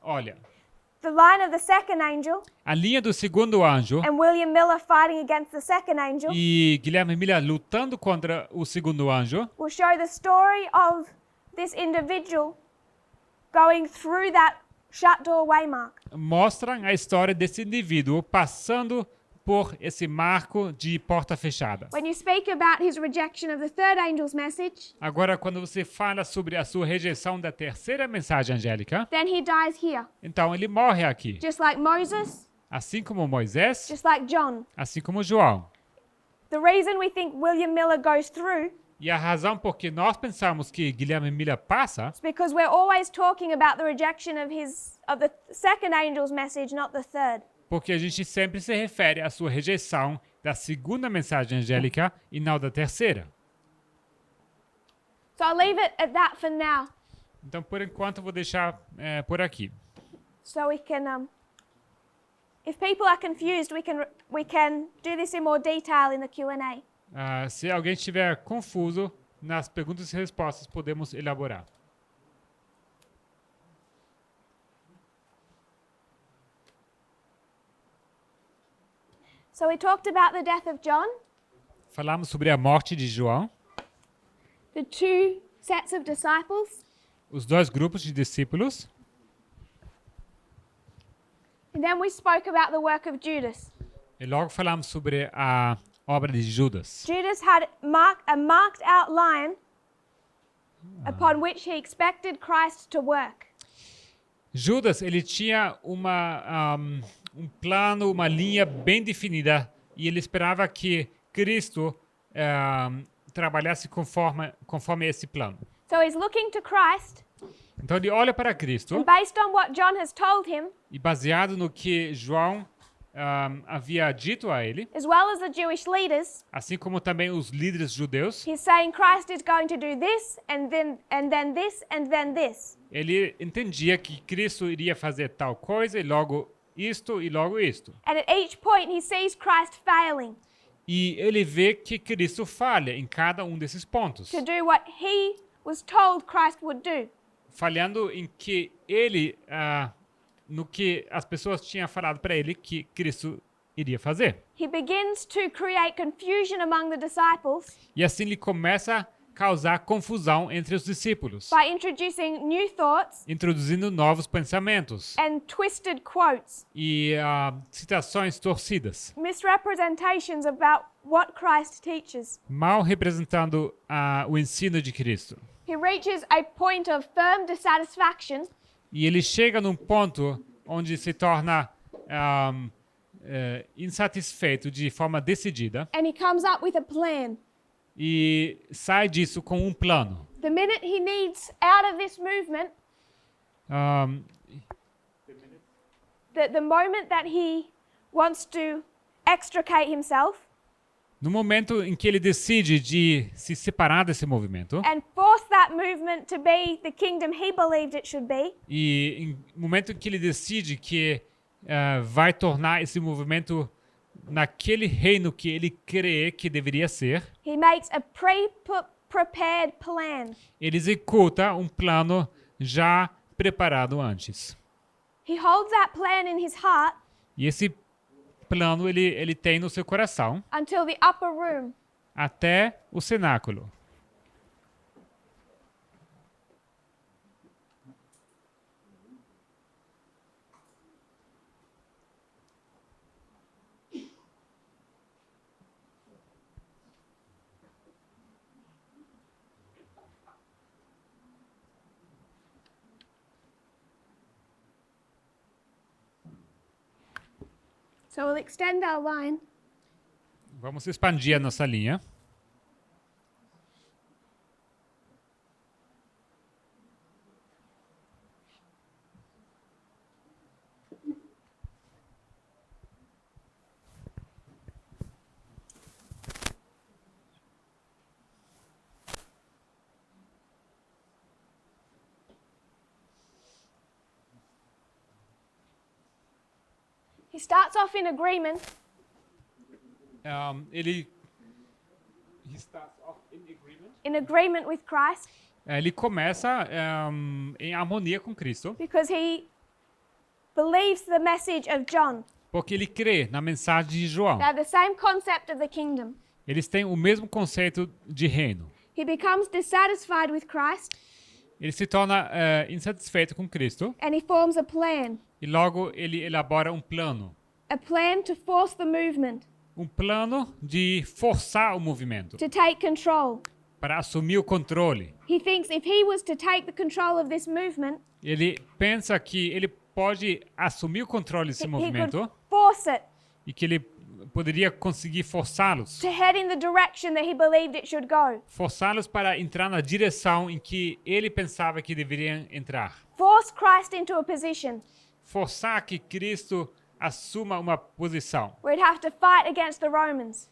olha. The line of the second angel A linha do segundo anjo and William Miller fighting against the second angel e Guilherme Miller lutando contra o segundo anjo will show the story of this individual going through that shut door waymark. mostram a história desse indivíduo passando por esse marco de porta fechada. When you speak about his rejection of the third angel's message, Agora, quando você fala sobre a sua rejeição da terceira mensagem angélica, then he dies here. então ele morre aqui. Just like Moses, Assim como Moisés, just like John. assim como João. The reason we think William Miller goes through E a razão por que nós pensamos que Guilherme Miller passa is because we're always talking about the rejection of the second angel's message, not the third. porque a gente sempre se refere à sua rejeição da segunda mensagem angélica e não da terceira. So I'll leave it at that for now, Então, por enquanto, eu vou deixar por aqui. so we can. If people are confused, we can do this in more detail in the Q&A. Se alguém estiver confuso, nas perguntas e respostas podemos elaborar. So we talked about the death of John, Falamos sobre a morte de João, the two sets of disciples, os dois grupos de discípulos, and then we spoke about the work of Judas. e logo falamos sobre a obra de Judas. Judas had a marked out line upon which he expected Christ to work. Judas, ele tinha um plano, uma linha bem definida, e ele esperava que Cristo trabalhasse conforme esse plano. So he's looking to Christ, Então ele olha para Cristo, and based on what John has told him, e baseado no que João havia dito a ele, as well as the Jewish leaders, assim como também os líderes judeus, he's saying Christ is going to do this, and then this, and then this. ele entendia que Cristo iria fazer tal coisa, e logo isto, e logo isto. And at each point, he sees Christ failing E ele vê que Cristo falha em cada um desses pontos, to do what he was told Christ would do. falhando em que ele, no que as pessoas tinham falado para ele que Cristo iria fazer. He begins to create confusion among the disciples E assim ele começa a causar confusão entre os discípulos, by introducing new thoughts introduzindo novos pensamentos and twisted quotes, e citações torcidas, misrepresentations about what Christ teaches. mal representando o ensino de Cristo. He reaches a point of firm dissatisfaction E ele chega num ponto onde se torna insatisfeito de forma decidida and he comes up with a plan. e sai disso com um plano. The minute he needs out of this movement, Um, the moment that he wants to extricate himself no momento em que ele decide de se separar desse movimento and force that movement to be the kingdom he believed it should be, e no momento em que ele decide que vai tornar esse movimento naquele reino que ele crê que deveria ser, he makes a prepared plan. ele executa um plano já preparado antes. He holds that plan in his heart E esse plano ele tem no seu coração until the upper room. até o cenáculo. So we'll extend our line Vamos expandir a nossa linha. He starts off in agreement ele he starts off in agreement with Christ ele começa em harmonia com Cristo, because he believes the message of John. porque ele crê na mensagem de João. They have the same concept of the kingdom. Eles têm o mesmo conceito de reino. He becomes dissatisfied with Christ Ele se torna insatisfeito com Cristo and he forms a plan e logo ele elabora um plano. a plan to force the movement Um plano de forçar o movimento, to take control. para assumir o controle. He thinks if he was to take the control of this movement, Ele pensa que ele pode assumir o controle desse he movimento could force it e que ele poderia conseguir forçá-los. to head in the direction that he believed it should go. Forçá-los para entrar na direção em que ele pensava que deveriam entrar. Force Christ into a position Forçar que Cristo assuma uma posição where he'd have to fight against the Romans.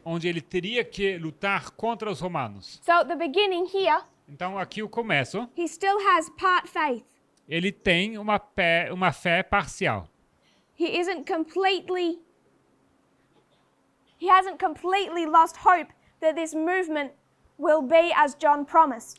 onde ele teria que lutar contra os romanos. So at the beginning here, Então aqui o começo, he still has part faith. ele tem uma fé parcial. He hasn't completely lost hope that this movement will be as John promised.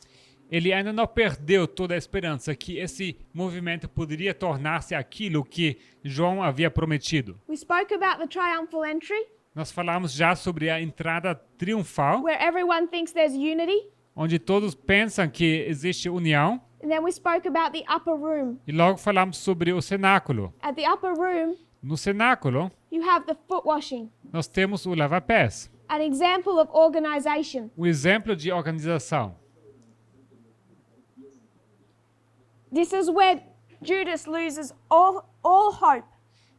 Ele ainda não perdeu toda a esperança que esse movimento poderia tornar-se aquilo que João havia prometido. We spoke about the triumphal entry, Nós falamos já sobre a entrada triunfal, where everyone thinks there's unity, onde todos pensam que existe união, and then we spoke about the upper room. e logo falamos sobre o cenáculo. At the upper room, No cenáculo, you have the foot washing, nós temos o lava-pés, an example of organization. um exemplo de organização. This is where Judas loses all hope,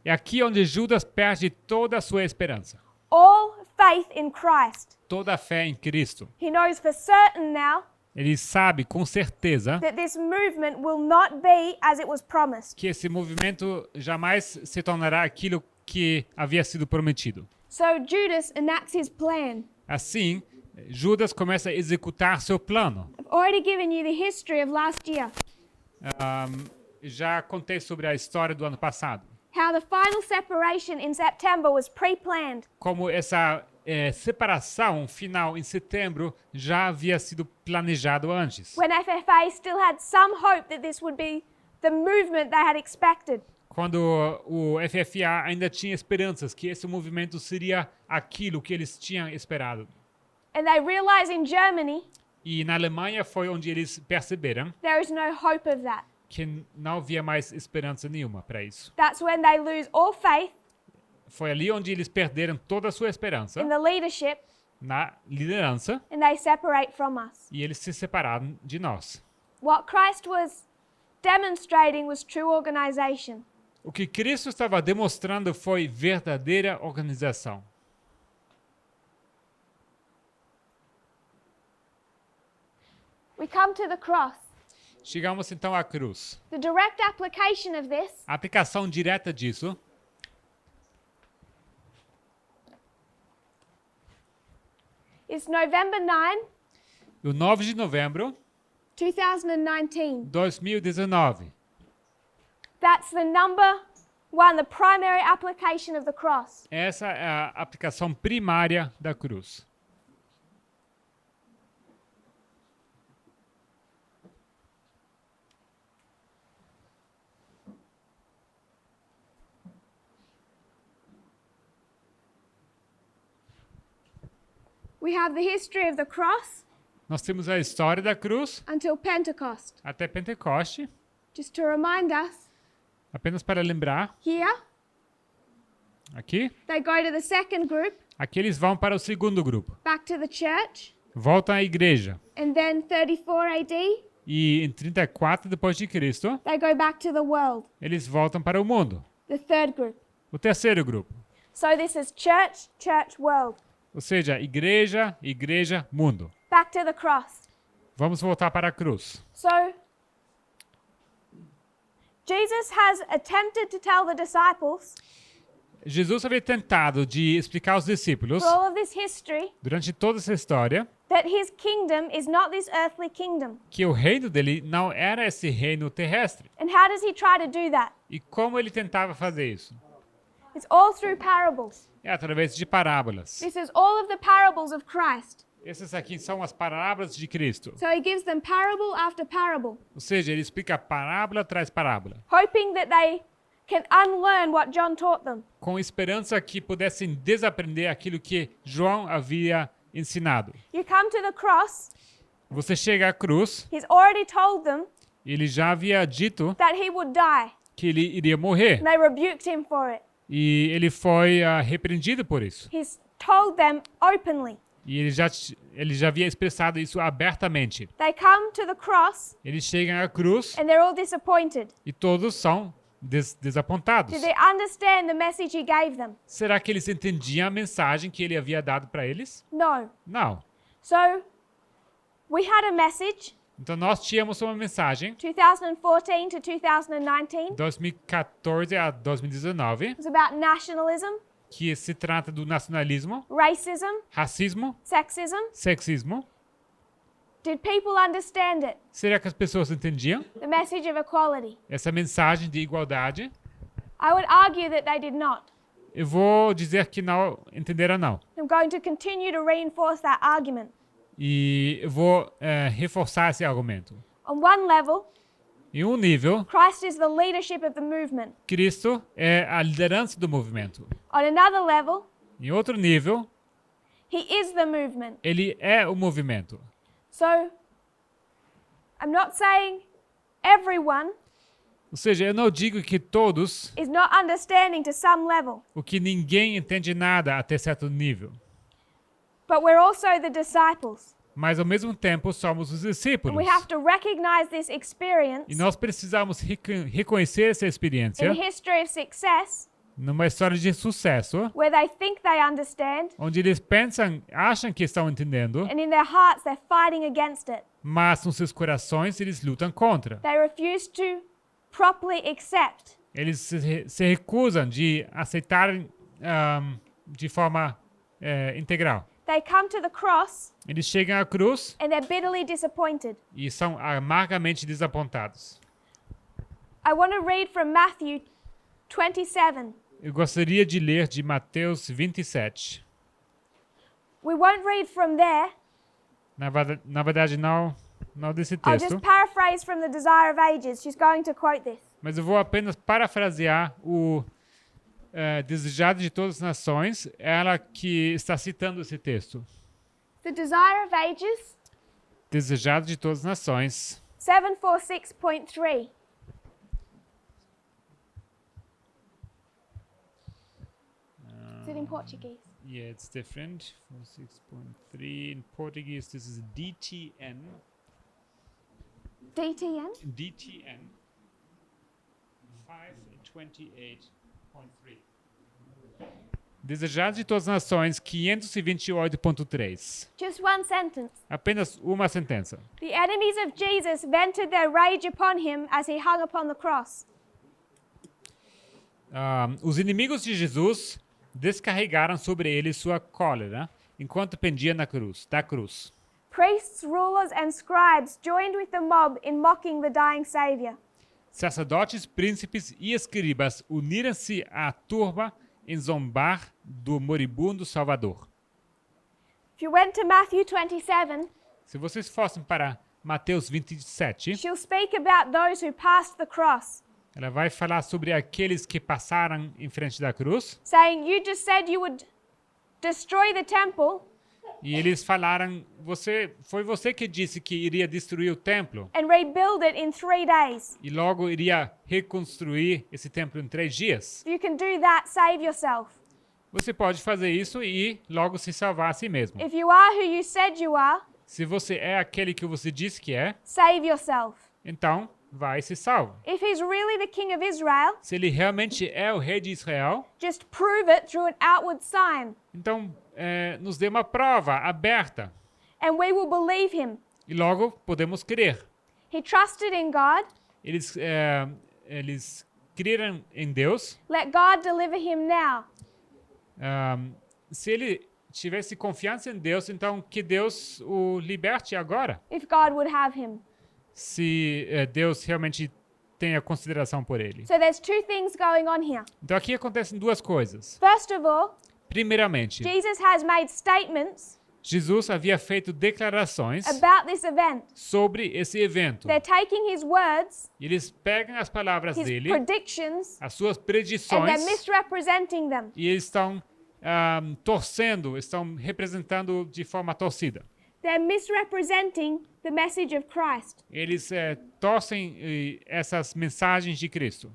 É aqui onde Judas perde toda a sua esperança, all faith in Christ. toda a fé em Cristo. He knows for certain now Ele sabe com certeza that this movement will not be as it was promised. que esse movimento jamais se tornará aquilo que havia sido prometido. So Judas enacts his plan. Assim, Judas começa a executar seu plano. I've already given you the history of last year, Já contei sobre a história do ano passado. how the final separation in September was pre-planned. Como essa separação final em setembro já havia sido planejado antes. When FFA still had some hope that this would be the movement they had expected. Quando o FFA ainda tinha esperanças que esse movimento seria aquilo que eles tinham esperado. And they realize in Germany E na Alemanha foi onde eles perceberam there is no hope of that. que não havia mais esperança nenhuma para isso. That's when they lose all faith Foi ali onde eles perderam toda a sua esperança in the leadership na liderança and they separate from us. e eles se separaram de nós. What Christ was demonstrating was true organization. O que Cristo estava demonstrando foi verdadeira organização. We come to the cross. Chegamos então à cruz. The direct application of this A aplicação direta disso is November 9, no 9 de novembro 2019. de 2019. That's the number one, the primary application of the cross. Essa é a aplicação primária da cruz. We have the history of the cross Nós temos a história da cruz until Pentecost. até Pentecoste, Just to remind us, apenas para lembrar, here aqui, they go to the second group, aqui eles vão para o segundo grupo. back to the church, Voltam à igreja. and then 34 AD, E em 34 depois de Cristo, they go back to the world, eles voltam para o mundo. the third group. O terceiro grupo. So this is church, church, world. Ou seja, igreja, igreja, mundo. Back to the cross. Vamos voltar para a cruz. So Jesus has attempted to tell the disciples Jesus havia tentado de explicar aos discípulos, for all of this history durante toda essa história, that his kingdom is not this earthly kingdom. que o reino dele não era esse reino terrestre. And how does he try to do that? E como ele tentava fazer isso? It's all through parables. é através de parábolas. This is all of the parables of Christ. Essas aqui são as parábolas de Cristo. So he gives them parable after parable, Ou seja, ele explica parábola atrás parábola, hoping that they can unlearn what John taught them. com esperança que pudessem desaprender aquilo que João havia ensinado. You come to the cross, Você chega à cruz, he's already told them ele já havia dito that he would die, que ele iria morrer. and they rebuked him for it. E ele foi repreendido por isso. He's told them openly. E ele já havia expressado isso abertamente. They come to the cross Eles chegam à cruz and they're all disappointed. e todos são desapontados. Did they understand the message he gave them? Será que eles entendiam a mensagem que ele havia dado para eles? No. Não. So we had a message, Então nós tínhamos uma mensagem, 2014 to 2019. 2014 a 2019, It was about nationalism, que se trata do nacionalismo, racism, racismo, sexism. sexismo. Did people understand it? Será que as pessoas entendiam The message of equality? essa mensagem de igualdade? I would argue that they did not. Eu vou dizer que não entenderam, não. I'm going to continue to reinforce that argument. E eu vou reforçar esse argumento. On one level, Em um nível, Christ is the leadership of the movement. Cristo é a liderança do movimento. On another level, Em outro nível, he is the movement. ele é o movimento. So, I'm not saying everyone Ou seja, eu não digo que todos, is not understanding to some level, o que ninguém entende nada até certo nível. but we're also the disciples. Mas ao mesmo tempo somos os And discípulos. we have to recognize this experience E nós precisamos reconhecer essa experiência in history of success numa história de sucesso, where they think they understand, onde eles acham que estão entendendo, and in their hearts they're fighting against it. mas nos seus corações eles lutam contra. They refuse to properly accept. Eles se recusam de aceitar de forma integral. They come to the cross Eles chegam à cruz and they're bitterly disappointed. e são amargamente desapontados. I want to read from Matthew 27. Eu gostaria de ler de Mateus 27. We won't read from there. Na verdade, não desse I'll texto, just paraphrase from the Desire of Ages. She's going to quote this. mas eu vou apenas parafrasear o Desejado de Todas as Nações, ela que está citando esse texto. The Desire of Ages, Desejado de Todas as Nações, 746.3. Is it in Portuguese? yeah, it's different. 46.3 in Portuguese, this is DTN. DTN? DTN 528.3. Desejado de Todas as Nações, 528.3. Just one sentence. Apenas uma sentença. The enemies of Jesus vented their rage upon him as he hung upon the cross. Os inimigos de Jesus descarregaram sobre ele sua cólera enquanto pendia da cruz. Priests, rulers, and scribes joined with the mob in mocking the dying Savior. Sacerdotes, príncipes e escribas uniram-se à turba em zombar do moribundo Salvador. If you went to Matthew 27, Se vocês fossem para Mateus 27, she'll speak about those who passed the cross, ela vai falar sobre aqueles que passaram em frente da cruz. saying, "You just said you would destroy the temple E eles falaram, foi você que disse que iria destruir o templo and rebuild it in 3 days. e logo iria reconstruir esse templo em 3 dias. If you can do that, save yourself. Você pode fazer isso e logo se salvar a si mesmo. If you are who you said you are, Se você é aquele que você disse que é, save yourself. então vai se salva. If he's really the king of Israel, Se ele realmente é o rei de Israel, just prove it through an outward sign, então nos dê uma prova aberta and we will believe him. e logo podemos crer. He trusted in God. Eles creram em Deus. Let God deliver him now. Se ele tivesse confiança em Deus, então que Deus o liberte agora. If God would have him. Se Deus realmente tenha consideração por ele. So there's 2 things going on here. Então aqui acontecem duas coisas. First of all, Primeiramente, Jesus has made statements Jesus havia feito declarações about this event. sobre esse evento. They're taking his words, E eles pegam as palavras his dele, predictions, as suas and they're predições, misrepresenting them. e eles estão torcendo, estão representando de forma torcida. They're misrepresenting the message of Christ. Eles torcem essas mensagens de Cristo.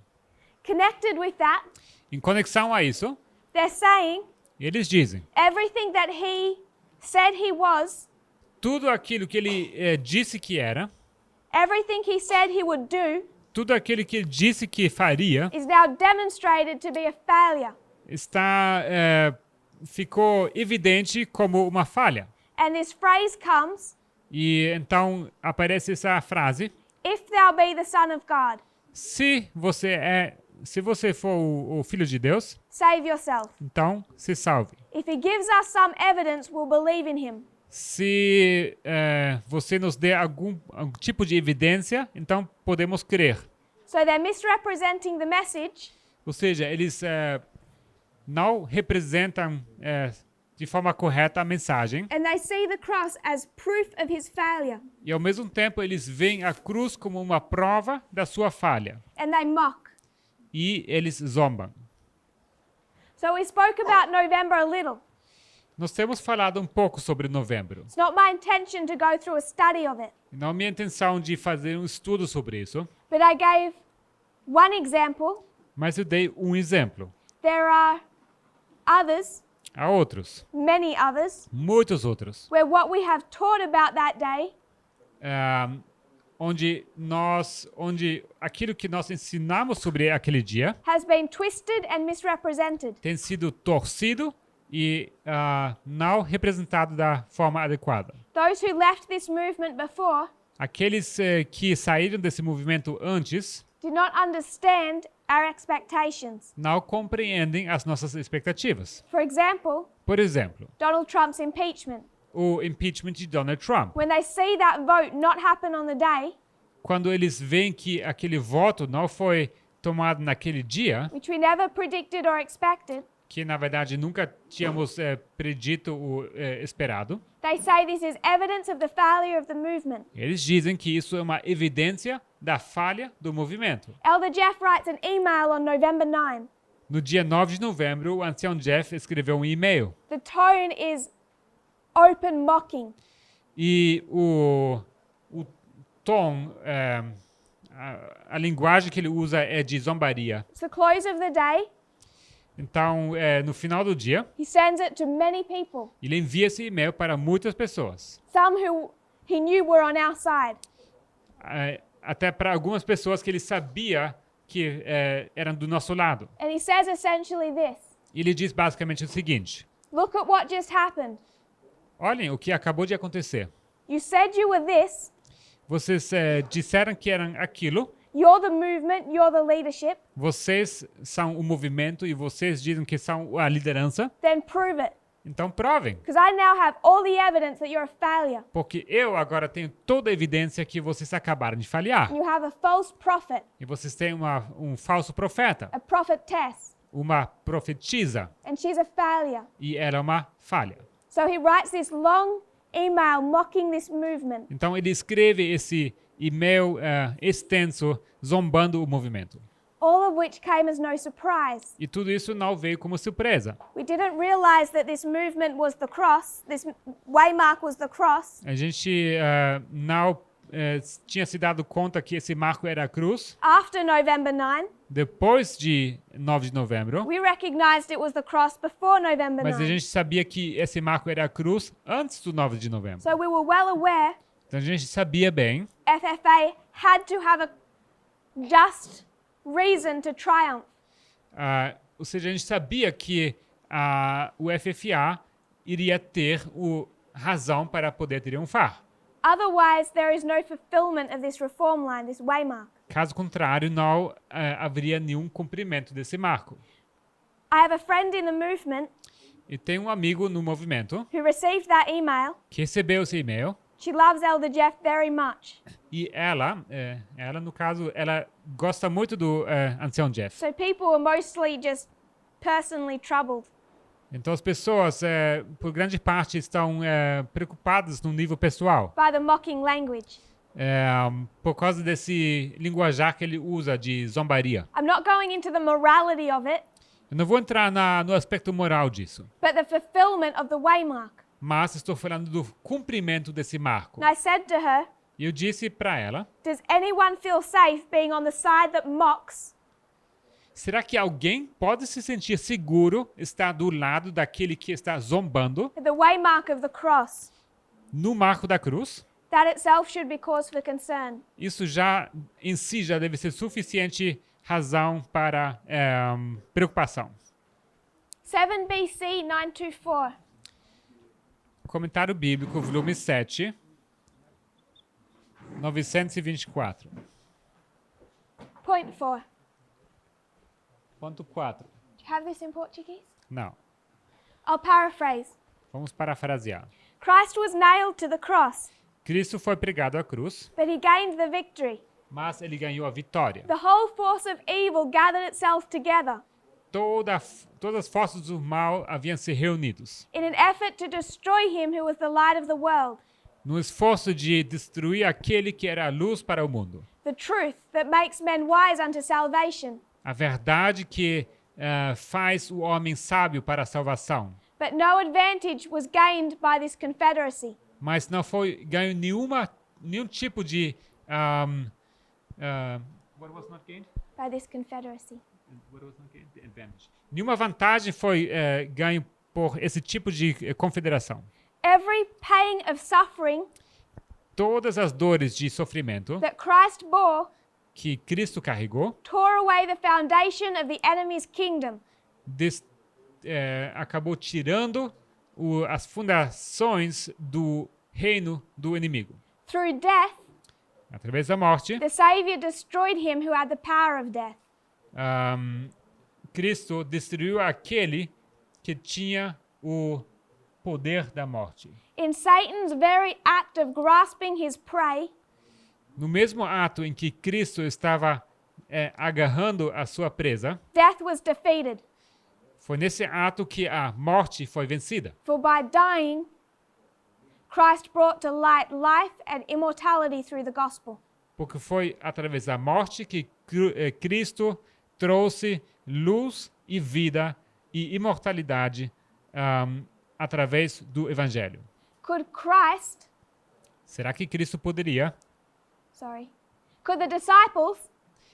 Connected with that, Em conexão a isso, they're saying eles dizem: everything that he said he was, tudo aquilo que ele disse que era, everything he said he would do, tudo aquilo que ele disse que faria, is now demonstrated to be a failure. ficou evidente como uma falha. And this phrase comes, E então aparece essa frase: if thou be the Son of God, se você for o filho de Deus, save yourself. então se salve. If he gives us some evidence, we'll believe in him. Se você nos der algum tipo de evidência, então podemos crer. So they're misrepresenting the message, Ou seja, eles não representam de forma correta a mensagem, and they see the cross as proof of his failure, e ao mesmo tempo eles veem a cruz como uma prova da sua falha, and they mock. e eles zombam. So we spoke about November a little. Nós temos falado um pouco sobre novembro. It's not my intention to go through a study of it, Não é minha intenção de fazer um estudo sobre isso, but I gave one example. mas eu dei um exemplo. There are others, Há outros, many others, muitos outros, where what we have taught about that day onde aquilo que nós ensinamos sobre aquele dia has been twisted and misrepresented. tem sido torcido e não representado da forma adequada. Those who left this movement before Aqueles que saíram desse movimento antes did not understand our expectations. não compreendem as nossas expectativas. For example, Por exemplo, Donald Trump's impeachment. o impeachment de Donald Trump. When they see that vote not happen on the day, Quando eles veem que aquele voto não foi tomado naquele dia, which we never predicted or expected, que na verdade nunca tínhamos predito ou esperado, they say this is evidence of the failure of the movement. eles dizem que isso é uma evidência da falha do movimento. Elder Jeff writes an email on November 9. No dia 9 de novembro, o ancião Jeff escreveu um e-mail. The tone is open mocking. E o tom, a linguagem que ele usa é de zombaria. It's the close of the day. Então, no final do dia, He sends it to many people, ele envia esse e-mail para muitas pessoas. some who he knew were on our side. Até para algumas pessoas que ele sabia que eram do nosso lado. And he says essentially this: E ele diz basicamente o seguinte: look at what just happened. olhem o que acabou de acontecer. You said you were this. Vocês disseram que eram aquilo. You're the movement. You're the leadership. Vocês são o movimento e vocês dizem que são a liderança. Then prove it. Então provem. Because I now have all the evidence that you're a failure. Porque eu agora tenho toda a evidência que vocês acabaram de falhar. You have a false prophet, E vocês têm um falso profeta, a prophetess, uma profetisa, and she's a failure. e ela é uma falha. So he writes this long email mocking this movement. Então ele escreve esse e-mail extenso zombando o movimento. All of which came as no surprise. E tudo isso não veio como surpresa. We didn't realize that this movement was the cross, this waymark was the cross, A gente não tinha se dado conta que esse marco era a cruz. after November 9. Depois de 9 de novembro, We recognized it was the cross before November mas a 9. gente sabia que esse marco era a cruz antes do 9 de novembro. So we were well aware Então a gente sabia bem FFA had to have a just reason to triumph. ou seja, a gente sabia que o FFA iria ter razão para poder triunfar. Otherwise, there is no fulfillment of this reform line, this waymark. Caso contrário, não haveria nenhum cumprimento desse marco. I have a friend in the movement E tem um amigo no movimento who received that email. que recebeu esse e-mail She loves Elder Jeff very much. e ela no caso, ela gosta muito do ancião Jeff. So people were mostly just personally troubled. Então as pessoas, por grande parte, estão preocupadas no nível pessoal, by the mocking language. por causa desse linguajar que ele usa de zombaria. I'm not going into the morality of it, Eu não vou entrar no aspecto moral disso, but the fulfillment of the waymark. mas estou falando do cumprimento desse marco. And I said to her, E eu disse para ela, does anyone feel safe being on the side that mocks? será que alguém pode se sentir seguro estar do lado daquele que está zombando The waymark of the cross. no marco da cruz? That itself should be cause for concern. Isso já em si já deve ser suficiente razão para preocupação. 7 BC 924. Comentário bíblico, volume 7, 924. Point 4. Ponto 4. Do you have this in Portuguese? Não, I'll paraphrase. vamos parafrasear. Christ was nailed to the cross, Cristo foi pregado à cruz, but he gained the victory. mas ele ganhou a vitória. The whole force of evil gathered itself together Todas as forças do mal haviam se reunidos in an effort to destroy him who was the light of the world, no esforço de destruir aquele que era a luz para o mundo. the truth that makes men wise unto salvation. A verdade que faz o homem sábio para a salvação. But no advantage was gained by this confederacy. Mas não foi ganho nenhum tipo de what was not gained? By this confederacy. What was not gained? The advantage. Nenhuma vantagem foi ganho por esse tipo de confederação. Every pain of suffering Todas as dores de sofrimento that Christ bore que Cristo carregou tore away the foundation of the enemy's kingdom. acabou tirando as fundações do reino do inimigo. Through death, Através da morte, the Savior destroyed him who had the power of death. Cristo destruiu aquele que tinha o poder da morte. In Satan's very act of grasping his prey, No mesmo ato em que Cristo estava agarrando a sua presa, death was defeated. foi nesse ato que a morte foi vencida. For by dying, Christ brought to light life and immortality through the gospel. Porque foi através da morte que Cristo trouxe luz e vida e imortalidade através do Evangelho. Could Christ, Será que Cristo poderia? could the disciples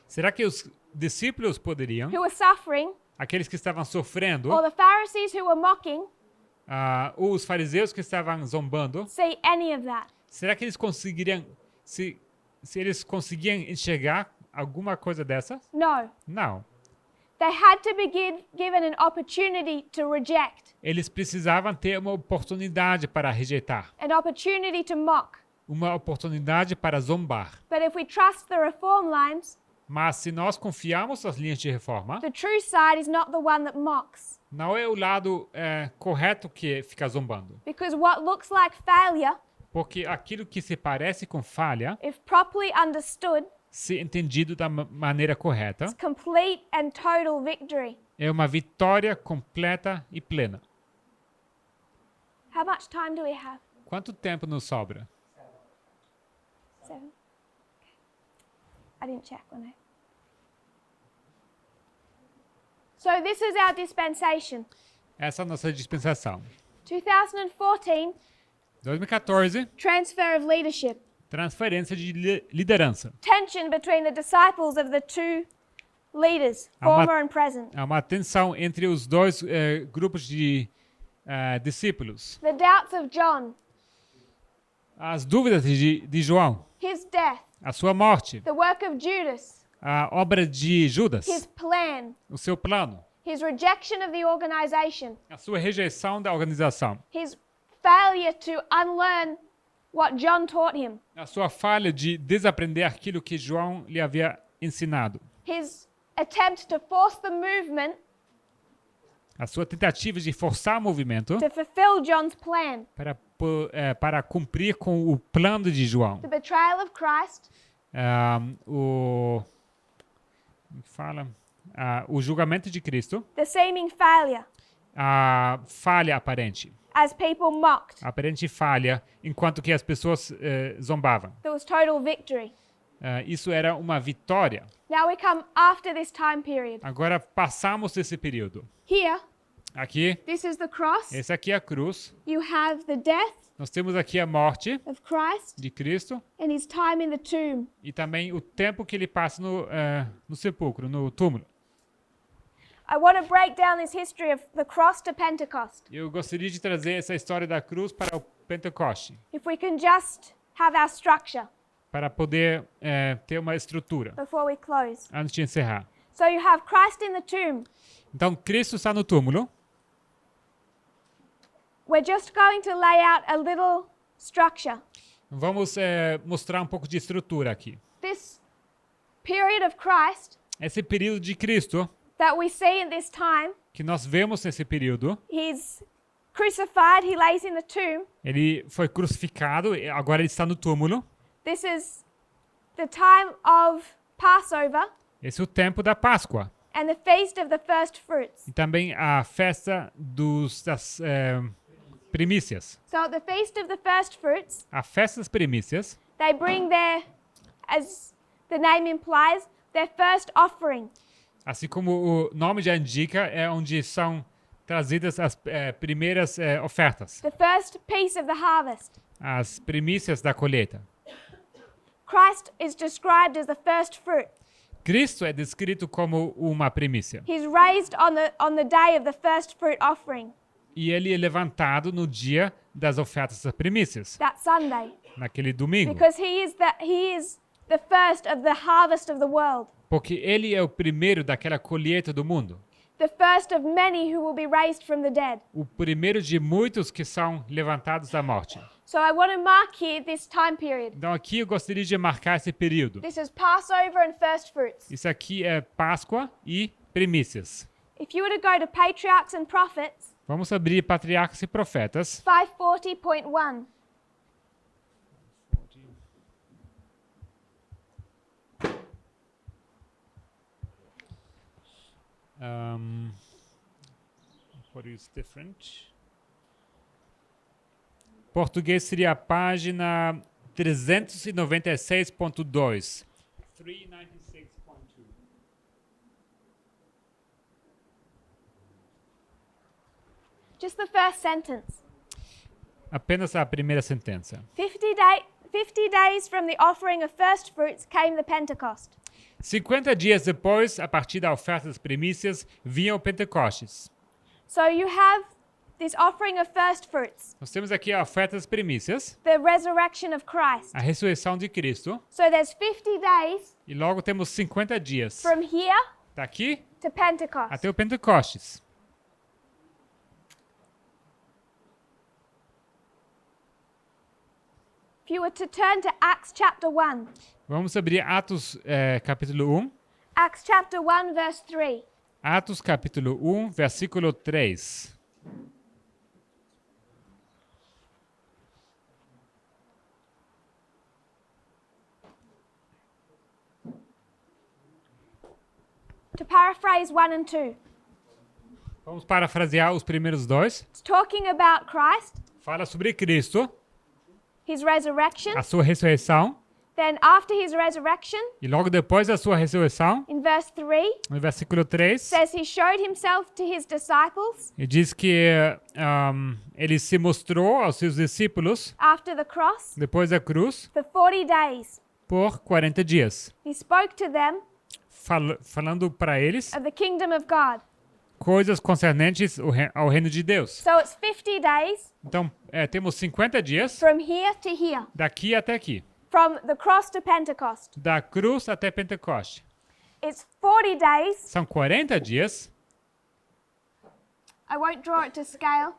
Será que os discípulos poderiam? who were suffering, Aqueles que estavam sofrendo, or the Pharisees who were mocking, os fariseus que estavam zombando, see any of that? será que eles conseguiriam, se eles conseguiam enxergar alguma coisa dessa? No. Não. They had to be given an opportunity to reject, Eles precisavam ter uma oportunidade para rejeitar, an opportunity to mock. uma oportunidade para zombar. But if we trust the reform lines, Mas se nós confiarmos nas linhas de reforma, the true side is not the one that mocks. não é o lado correto que fica zombando. Because what looks like failure, Porque aquilo que se parece com falha, if properly understood, se entendido da maneira correta, is complete and total victory. é uma vitória completa e plena. How much time do we have? Quanto tempo nos sobra? 7. I didn't check when I. So this is our dispensation. Essa é a nossa dispensação. 2014, 2014, transfer of leadership. transferência de liderança. Tension between the disciples of the two leaders, Há uma- former and present. Há uma tensão entre os dois grupos de discípulos. The doubts of John, As dúvidas de João, his death, a sua morte, the work of Judas, a obra de Judas, his plan, o seu plano, his rejection of the organization, a sua rejeição da organização, his failure to unlearn what John taught him, a sua falha de desaprender aquilo que João lhe havia ensinado, his attempt to force the movement a sua tentativa de forçar o movimento to fulfill John's plan, para cumprir com o plano de João. the betrayal of Christ, O julgamento de Cristo, the seeming failure, a falha aparente. as people mocked. A aparente falha, enquanto que as pessoas zombavam. There was total victory. Isso era uma vitória. Now we come after this time period. Agora passamos esse período. Here, Aqui, this is the cross. esse aqui é a cruz. You have the death Nós temos aqui a morte of Christ de Cristo and his time in the tomb. e também o tempo que ele passa no sepulcro, no túmulo. I want to break down this history of the cross to Pentecost. Eu gostaria de trazer essa história da cruz para o Pentecoste, If we can just have our structure para poder ter uma estrutura before we close. antes de encerrar. So you have Christ in the tomb. Então, Cristo está no túmulo. We're just going to lay out a little structure. Vamos mostrar um pouco de estrutura aqui. This period of Christ Esse período de Cristo, that we see in this time, que nós vemos nesse período, he's crucified, he lays in the tomb. ele foi crucificado, e agora ele está no túmulo. This is the time of Passover Esse é o tempo da Páscoa. and the feast of the first fruits. E também a festa das primícias. So at the feast of the first fruits, A festa das primícias, they bring their, as the name implies, their first offering. assim como o nome já indica, é onde são trazidas as primeiras ofertas, The first piece of the harvest. as primícias da colheita. Christ is described as the first fruit. Cristo é descrito como uma primícia. He's raised on the day of the first fruit offering, E ele é levantado no dia das ofertas das primícias, that Sunday, naquele domingo. because he is the first of the harvest of the world, Porque ele é o primeiro daquela colheita do mundo. the first of many who will be raised from the dead. O primeiro de muitos que são levantados da morte. So I want to mark here this time period. Então aqui eu gostaria de marcar esse período. This is Passover and first fruits. Isso aqui é Páscoa e primícias. If you were to go to Patriarchs and Prophets, Vamos abrir Patriarcas e Profetas. 540.1. What is different? Português seria a página 396.2. 396.2. Just the first sentence. Apenas a primeira sentença. 50 days from the offering of first fruits came the Pentecost. 50 dias depois, a partir da oferta das primícias, vinha o Pentecostes. So you have this offering of first fruits, Nós temos aqui a oferta das primícias, the resurrection of Christ. a ressurreição de Cristo, So there's 50 days e logo temos 50 dias. from here Daqui to Pentecost. até o Pentecostes. If you were to turn to Acts chapter 1, Vamos abrir Atos capítulo 1. Acts chapter 1 verse 3. Atos capítulo 1, versículo 3. To paraphrase 1 and 2. Vamos parafrasear os primeiros dois. It's talking about Christ, Fala sobre Cristo, his resurrection. a sua ressurreição, Then after his resurrection, e logo depois da sua ressurreição, in verse 3, no versículo 3, says he showed himself to his disciples ele diz que ele se mostrou aos seus discípulos after the cross depois da cruz for 40 days. por 40 dias, He spoke to them falando para eles of the kingdom of God. coisas concernentes ao reino de Deus. So it's 50 days Então, temos 50 dias from here to here, daqui até aqui, from the cross to Pentecost. da cruz até Pentecoste. It's 40 days. São 40 dias, I won't draw it to scale.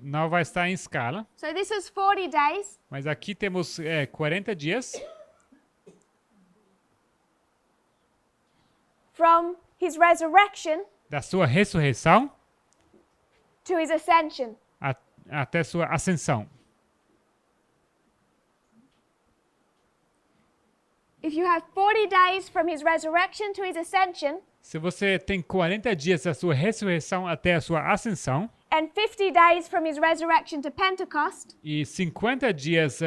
não vai estar em escala, So this is 40 days mas aqui temos 40 dias from his resurrection da sua ressurreição to his ascension. até sua ascensão. If you have 40 days from his resurrection to his ascension, Se você tem 40 dias da sua ressurreição até a sua ascensão, and 50 days from his resurrection to Pentecost. E 50 dias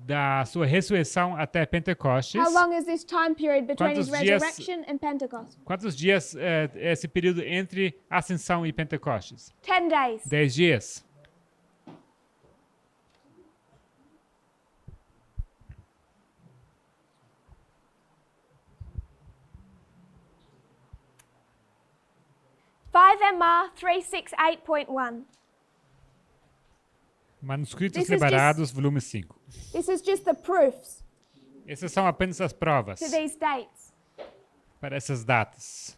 da sua ressurreição até Pentecostes. How long is this time period between his Quantos dias- resurrection and Pentecost? Quantos dias é esse período entre Ascensão e Pentecostes? 10 days. 10 dias. MR 368.1. Manuscritos This is Liberados, volume 5. This is just the proofs Essas são apenas as provas to these dates. para essas datas.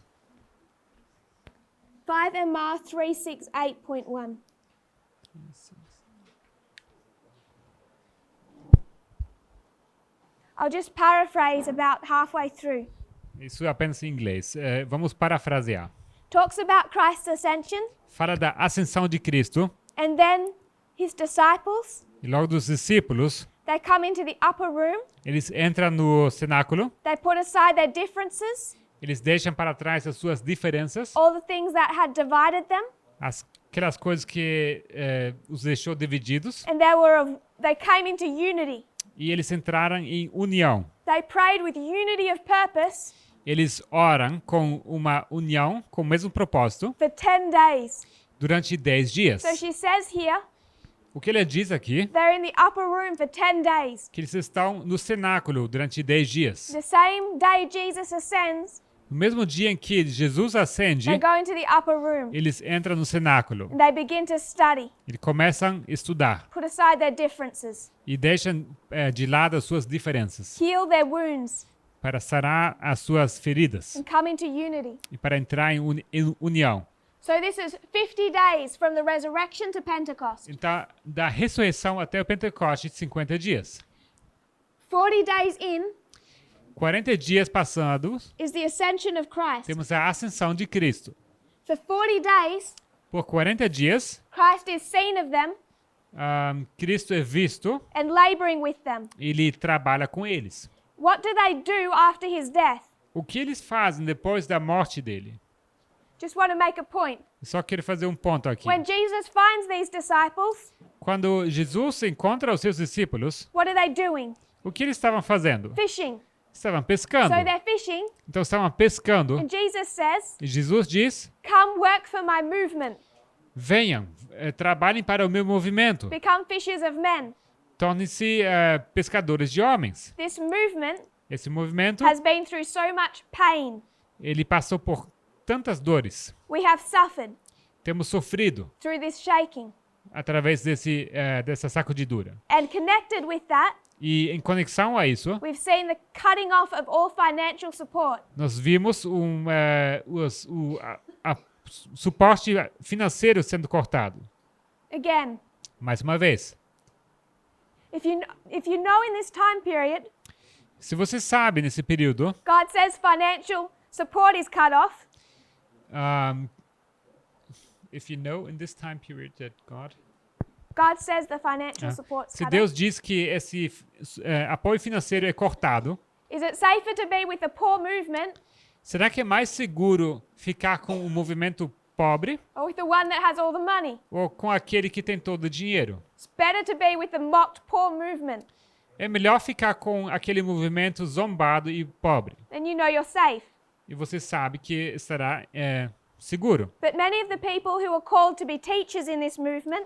5 MR 368.1. I'll just paraphrase about halfway through. Isso é apenas em inglês. Vamos parafrasear. Talks about Christ's ascension Fala da ascensão de Cristo and then his disciples. e logo dos discípulos. They come into the upper room. Eles entram no cenáculo. They put aside their differences, Eles deixam para trás as suas diferenças, all the things that had divided them, aquelas coisas que os deixou divididos, and they came into unity. e eles entraram em união. They prayed with unity of purpose Eles oram com uma união, com o mesmo propósito, for 10 days. durante 10 dias. So she says here, O que ele diz aqui, they're in the upper room for 10 days. que eles estão no cenáculo durante 10 dias. The same day Jesus ascends, No mesmo dia em que Jesus ascende, they go into the upper room eles entram no cenáculo. and they begin to study, Eles começam a estudar put aside their differences, e deixam de lado as suas diferenças heal their wounds, para sarar as suas feridas and come into unity. e para entrar em união. So this is 50 days from the resurrection to Pentecost. Então, da ressurreição até o Pentecostes, 50 dias. 40 days in 40 dias passados, is the ascension of Christ. temos a ascensão de Cristo. For 40 days, Por 40 dias, Christ is seen of them Cristo é visto and laboring with them. e ele trabalha com eles. What do they do after his death? O que eles fazem depois da morte dele? Just want to make a point. Eu só quero fazer um ponto aqui. When Jesus finds these disciples, Quando Jesus encontra os seus discípulos, what are they doing? o que eles estavam fazendo? Fishing. Estavam pescando. So they're fishing, Então estavam pescando. and Jesus says, E Jesus diz: come work for my movement. venham, trabalhem para o meu movimento. Become fishers of men. Tornem-se pescadores de homens. This movement Esse movimento, has been through so much pain. ele passou por tantas dores. We have suffered Temos sofrido through this shaking. através dessa sacudidura. And connected with that, E em conexão a isso, we've seen the cutting off of all financial support. nós vimos o suporte financeiro sendo cortado. Again, Mais uma vez. if you know in this time period, Se você sabe nesse período, God says financial support is cut off, if you know in this time period that God says the financial support's se cut Deus off. diz que esse apoio financeiro é cortado, Is it safer to be with the poor movement será que é mais seguro ficar com o movimento pobre or with the one that has all the money? ou com aquele que tem todo o dinheiro? It's better to be with the mocked poor movement. É melhor ficar com aquele movimento zombado e pobre. Then you know you're safe. E você sabe que estará seguro. But many of the people who are called to be teachers in this movement,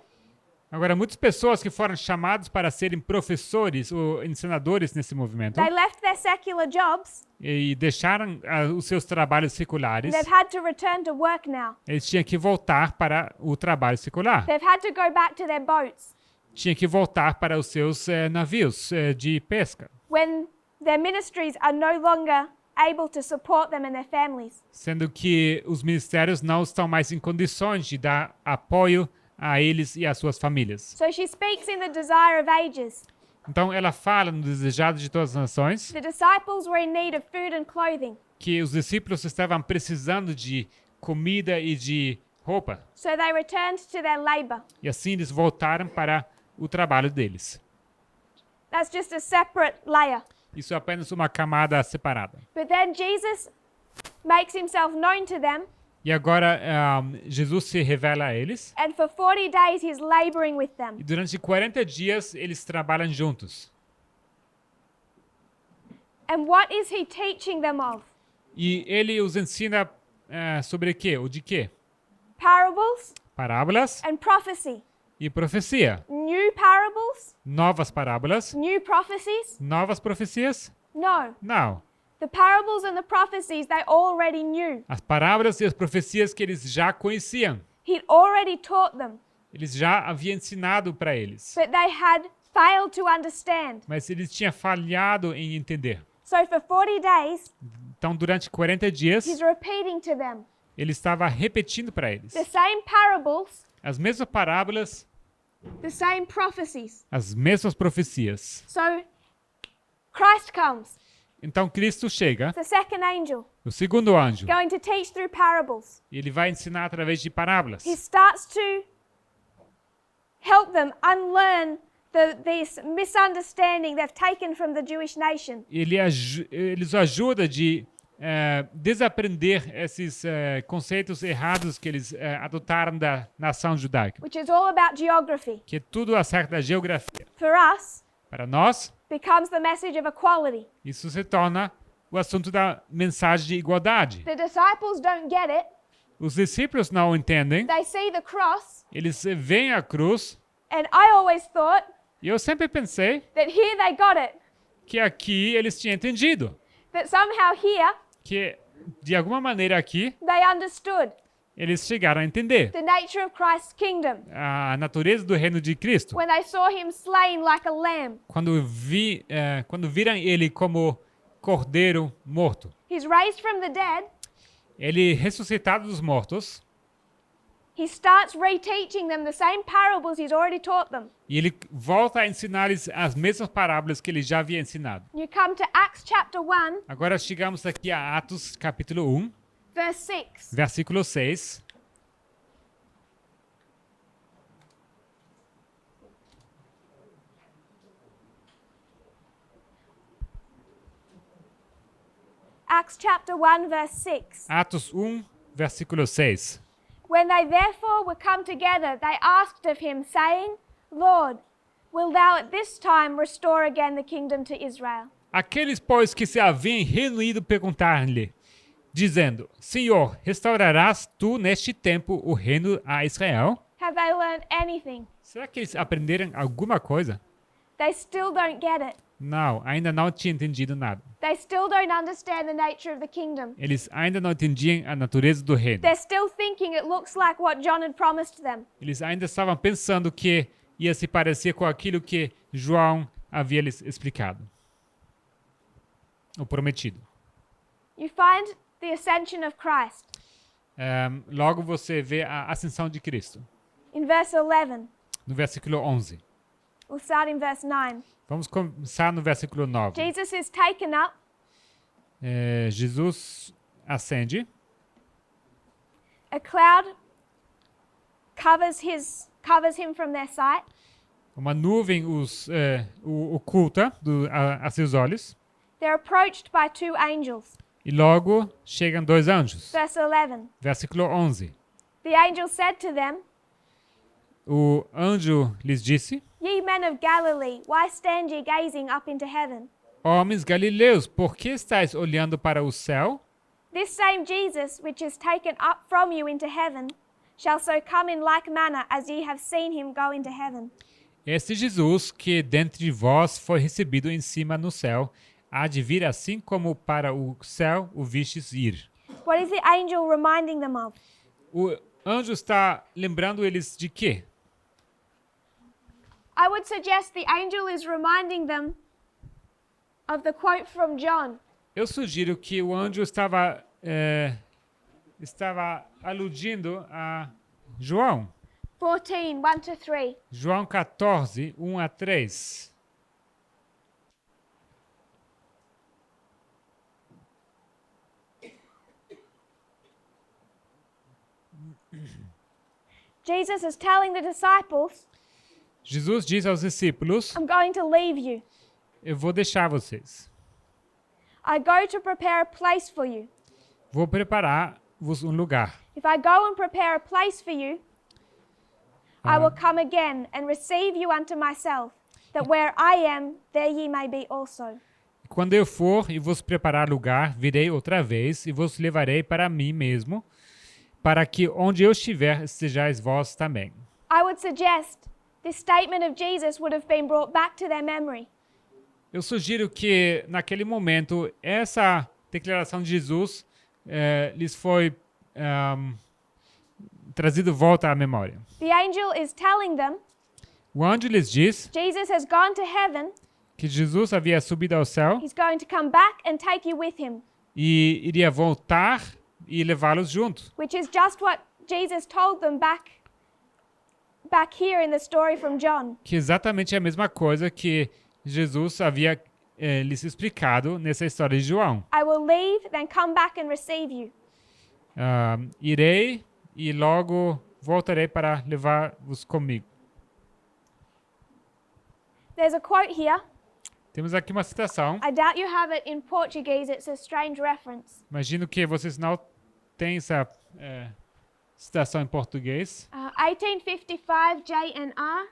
Agora, muitas pessoas que foram chamadas para serem professores ou ensinadores nesse movimento they left their secular jobs. e deixaram os seus trabalhos seculares, They've had to return to work now. eles tinham que voltar para o trabalho secular. They've had to go back to their boats Tinham que voltar para os seus navios de pesca, when their ministries are no longer able to support them and their families. sendo que os ministérios não estão mais em condições de dar apoio a eles e às suas famílias. So she speaks in the desire of ages. Então ela fala no Desejado de Todas as Nações The disciples were in need of food and clothing. que os discípulos estavam precisando de comida e de roupa. So they returned to their labor. E assim eles voltaram para o trabalho deles. That's just a separate layer. Isso é apenas uma camada separada. But then Jesus makes himself known to them E E agora Jesus se revela a eles. And for 40 days he's laboring with them. E durante 40 dias eles trabalham juntos. And what is he teaching them of? E ele os ensina sobre quê? O de quê? Parables Parábolas and prophecy. e profecia. New parables? Novas parábolas, New prophecies? novas profecias? No. Não. The parables and the prophecies they already knew. As parábolas e as profecias que eles já conheciam. He'd already taught them, Eles já haviam ensinado para eles. but they had failed to understand. Mas eles tinham falhado em entender. So for 40 days, Então, durante 40 dias, he's repeating to them ele estava repetindo para eles. the same parables, As mesmas parábolas, the same prophecies. as mesmas profecias. So Christ comes, Então, Cristo chega, the second angel, o segundo anjo, going to teach through parables. e ele vai ensinar através de parábolas. He starts to help them unlearn this misunderstanding they've taken from the Jewish nation. Eles ajudam de desaprender esses conceitos errados que eles adotaram da nação judaica, Which is all about geography. que é tudo acerca da geografia. For us, Para nós, becomes the message of equality. isso se torna o assunto da mensagem de igualdade. The disciples don't get it. Os discípulos não entendem, They see the cross, eles veem a cruz, and I always thought e eu sempre pensei that here they got it. que aqui eles tinham entendido, That somehow here que de alguma maneira aqui they understood eles chegaram a entender the nature of Christ's kingdom a natureza do reino de Cristo. when they saw him slain like a lamb. Quando viram ele como cordeiro morto, He's raised from the dead. ele ressuscitado dos mortos, He starts reteaching them the same parables he's already taught them. e ele volta a ensinar-lhes as mesmas parábolas que ele já havia ensinado. You come to Acts chapter 1, Agora chegamos aqui a Atos capítulo 1, verse 6. versículo 6. Acts chapter 1, verse 6. Atos 1, versículo 6. When they therefore were come together, they asked of him, saying, Lord, wilt thou at this time restore again the kingdom to Israel? Aqueles, pois, que se haviam reunido perguntaram-lhe, dizendo, Senhor, restaurarás tu neste tempo o reino a Israel? Have they learned anything? Será que eles aprenderam alguma coisa? They still don't get it. Não, ainda não tinham entendido nada. They still don't understand the nature of the kingdom. Eles ainda não entendiam a natureza do reino. They're still thinking it looks like what John had promised them. Eles ainda estavam pensando que ia se parecer com aquilo que João havia lhes explicado. O prometido. You find the ascension of Christ Logo você vê a ascensão de Cristo. in verse 11. No versículo 11. We'll start in verse 9. Vamos começar no versículo 9. Jesus is taken up, Jesus ascende. a cloud covers him from their sight. Uma nuvem o oculta a seus olhos. They're approached by two angels. E logo chegam dois anjos. Verse 11. Versículo 11. The angel said to them, O anjo lhes disse, Ye men of Galilee, why stand ye gazing up into heaven? Homens galileus, por que estáis olhando para o céu? This same Jesus, which is taken up from you into heaven, shall so come in like manner as ye have seen him go into heaven. Este Jesus, que dentre vós foi recebido em cima no céu, há de vir assim como para o céu o vistes ir. What is the angel reminding them of? O anjo está lembrando eles de quê? I would suggest the angel is reminding them of the quote from John. Eu sugiro que o anjo estava aludindo a João. 14, 1 to 3. João 14, 1 a 3. Jesus is telling the disciples, Jesus diz aos discípulos, I'm going to leave you. eu vou deixar vocês. I go to prepare a place for you. Vou preparar-vos um lugar. If I go and prepare a place for you, I will come again and receive you unto myself, that where I am, there ye may be also. Quando eu for e vos preparar lugar, virei outra vez e vos levarei para mim mesmo, para que onde eu estiver estejais vós também. I would suggest this statement of Jesus would have been brought back to their memory. Eu sugiro que, naquele momento, essa declaração de Jesus lhes foi trazido volta à memória. The angel is telling them, O anjo lhes diz Jesus has gone to heaven, que Jesus havia subido ao céu he's going to come back and take you with him, e iria voltar e levá-los junto. which is just what Jesus told them back here in the story from John. Que exatamente é a mesma coisa que Jesus havia lhes explicado nessa história de João. I will leave, then come back and receive you. Irei e logo voltarei para levar-vos comigo. There's a quote here. Temos aqui uma citação. I doubt you have it in Portuguese. It's a strange reference. Imagino que vocês não têm essa citação em português. 1855 JNR.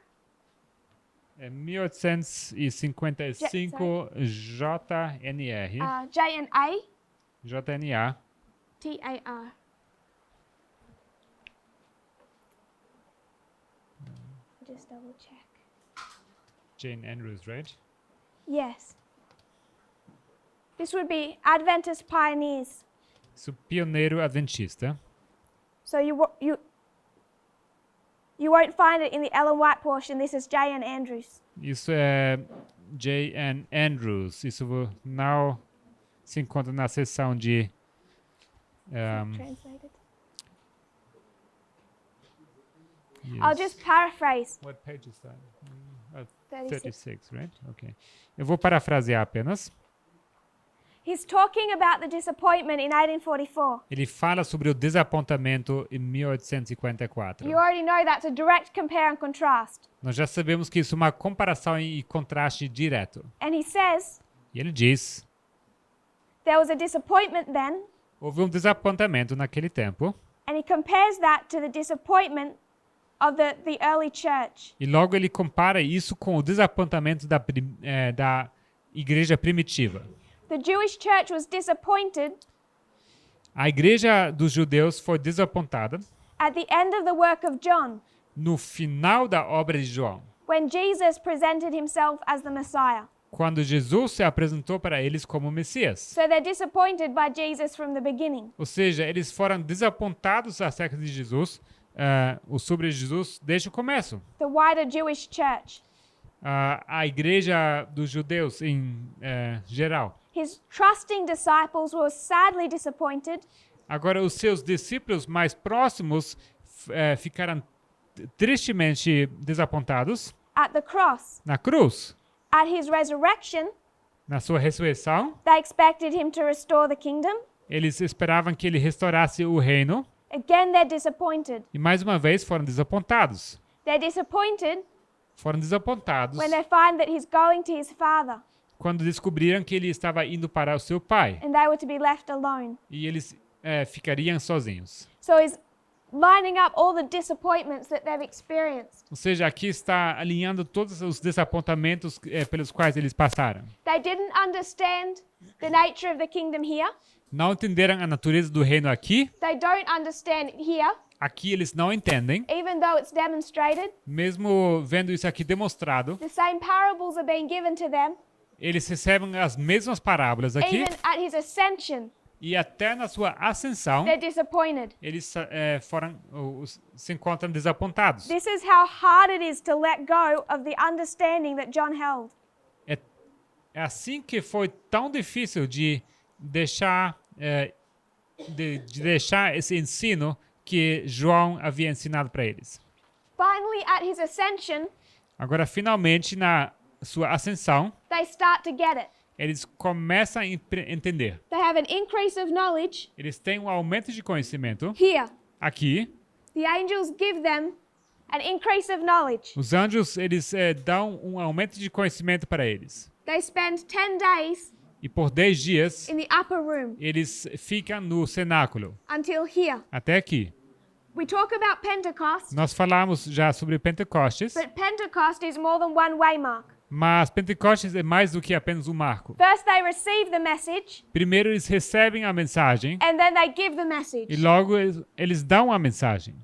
É 1855 JNR. JNA. JNA. TAR. Just double check. Jane Andrews, right? Yes. This would be Adventist pioneers. Isso, pioneiro adventista. So you won't find it in the Ellen White portion. This is J.N. Andrews. Isso é J.N. Andrews. Isso não se encontra na seção de... Translated. I'll just paraphrase. What page is that? 36. 36, right? Okay. Eu vou parafrasear apenas. He's talking about the disappointment in 1844. Ele fala sobre o desapontamento em 1854. You already know that's a direct compare and contrast. Nós já sabemos que isso é uma comparação e contraste direto. And he says, E ele diz, there was a disappointment then, houve um desapontamento naquele tempo, and he compares that to the disappointment of the early church. e logo ele compara isso com o desapontamento da igreja primitiva. The Jewish church was disappointed A igreja dos judeus foi desapontada at the end of the work of John, no final da obra de João, when Jesus presented himself as the Messiah. quando Jesus se apresentou para eles como Messias. So they're disappointed by Jesus from the beginning. Ou seja, eles foram desapontados acerca de Jesus, ou sobre Jesus, desde o começo. The wider Jewish church. A igreja dos judeus em geral. His trusting disciples were sadly disappointed Agora, os seus discípulos mais próximos ficaram tristemente desapontados at the cross. na cruz. At his resurrection, Na sua ressurreição, they expected him to restore the kingdom. eles esperavam que ele restaurasse o reino. Again, they're disappointed. E mais uma vez foram desapontados. They're disappointed Foram desapontados when they find that he's going to his Father quando descobriram que ele estava indo para o seu pai. and they were to be left alone. E eles ficariam sozinhos. So he's lining up all the disappointments that they've experienced. Ou seja, aqui está alinhando todos os desapontamentos pelos quais eles passaram. They didn't understand the nature of the kingdom here. Não entenderam a natureza do reino aqui. They don't understand it here, Aqui eles não entendem. even though it's demonstrated. Mesmo vendo isso aqui demonstrado, The same parables are being given to them, eles recebem as mesmas parábolas aqui. even at his ascension. E até na sua ascensão, They're disappointed. eles se encontram desapontados. This is how hard it is to let go of the understanding that John held. É assim que foi tão difícil de deixar, de deixar esse ensino que João havia ensinado para eles. Finally, at his ascension, Agora, finalmente, na sua ascensão, they start to get it. eles começam a entender. They have an increase of knowledge Eles têm um aumento de conhecimento here. aqui. The angels give them an increase of knowledge. Os anjos, eles dão um aumento de conhecimento para eles. They spend 10 days E por 10 dias, in the upper room eles ficam no cenáculo, until here. até aqui. We talk about Pentecost, Nós falamos já sobre Pentecostes, but Pentecost is more than one waymark. mas Pentecostes é mais do que apenas um marco. First, they receive the message, Primeiro eles recebem a mensagem and then they give the e message. logo eles dão a mensagem.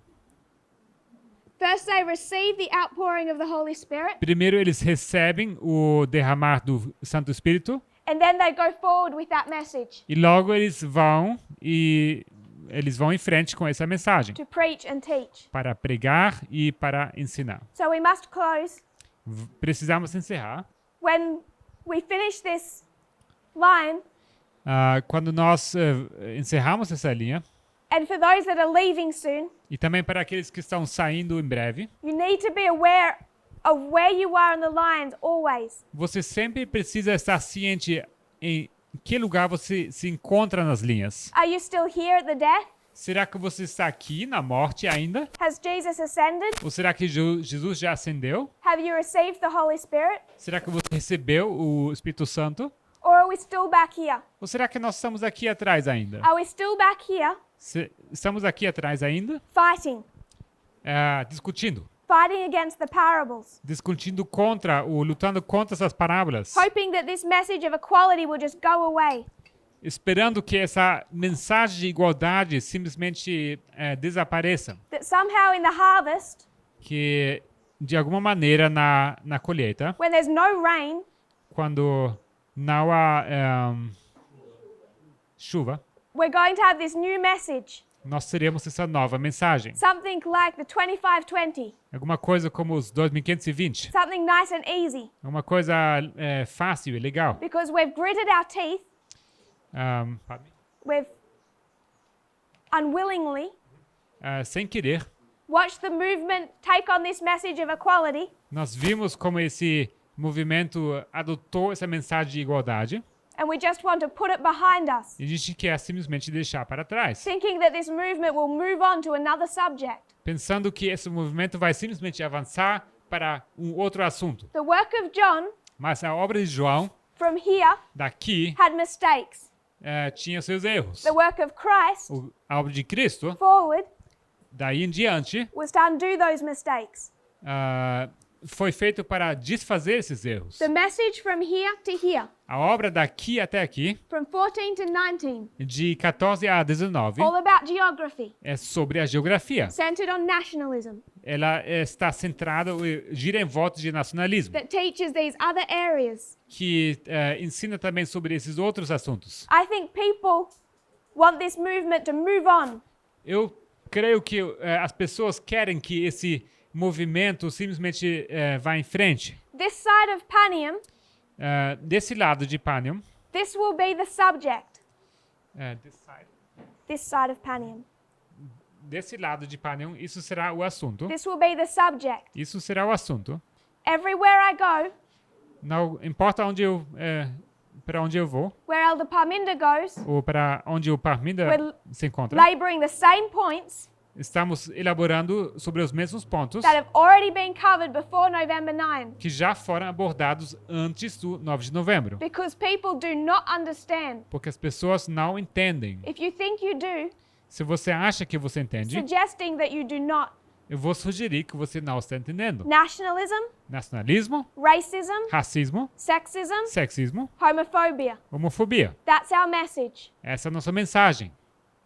First, they receive the outpouring of the Holy Spirit, Primeiro eles recebem o derramar do Santo Espírito and then they go forward with that message e logo eles vão em frente com essa mensagem to preach and teach. para pregar e para ensinar. So we must close. Precisamos encerrar. When we finish this line, Quando nós encerramos essa linha, and for those that are leaving soon, e também para aqueles que estão saindo em breve, you need to be aware of where you are on the lines always. você sempre precisa estar ciente em que lugar você se encontra nas linhas. Are you still here at the death? Será que você está aqui na morte ainda? Has Jesus ascended? Ou será que Jesus já ascendeu? Have you received the Holy Spirit? Será que você recebeu o Espírito Santo? Or are we still back here? Ou será que nós estamos aqui atrás ainda? Are we still back here Estamos aqui atrás ainda? fighting? Discutindo. Fighting against the parables? Lutando contra essas parábolas. Hoping that this message of equality will just go away? Esperando que essa mensagem de igualdade simplesmente desapareça. That somehow in the harvest, Que, de alguma maneira, na colheita, when there's no rain, quando não há chuva, we're going to have this new message. nós teremos essa nova mensagem. Something like the 2520. Alguma coisa como os 2520. Something nice and easy. Uma coisa fácil e legal. Because we've gritted our teeth, Pardon me? we've unwillingly Sem querer, watched the movement take on this message of equality, nós vimos como esse movimento adotou essa mensagem de igualdade and we just want to put it behind us, e a gente quer simplesmente deixar para trás, thinking that this movement will move on to another subject. pensando que esse movimento vai simplesmente avançar para um outro assunto. The work of John Mas a obra de João, from here daqui, had mistakes. tinha seus erros. The work of Christ A obra de Cristo, forward daí em diante, was to undo those mistakes. foi feito para desfazer esses erros. The message from here to here, A obra daqui até aqui, from 14 to 19, de 14 a 19, all about geography, é sobre a geografia. centered on nationalism, Ela está centrada, gira em volta de nacionalismo, that teaches these other areas. que ensina também sobre esses outros assuntos. I think people want this movement to move on. Eu creio que as pessoas querem que esse movimento simplesmente vá em frente. This side of Panium, Desse lado de Panium, this will be the subject. this This side of Panium. desse lado de Panium, isso será o assunto. This will be the subject. Isso será o assunto. Everywhere I go, Não importa para onde eu vou, where Elder Parminda goes, ou para onde o Parminda we're se encontra, laboring the same points estamos elaborando sobre os mesmos pontos that have already been covered before November 9. que já foram abordados antes do 9 de novembro. Because people do not understand. Porque as pessoas não entendem. If you think you do, Se você acha que você entende, suggesting that you do not. eu vou sugerir que você não está entendendo. Nationalism, Nacionalismo, racism, racismo, sexism, sexismo, homophobia. homofobia. That's our message. Essa é a nossa mensagem.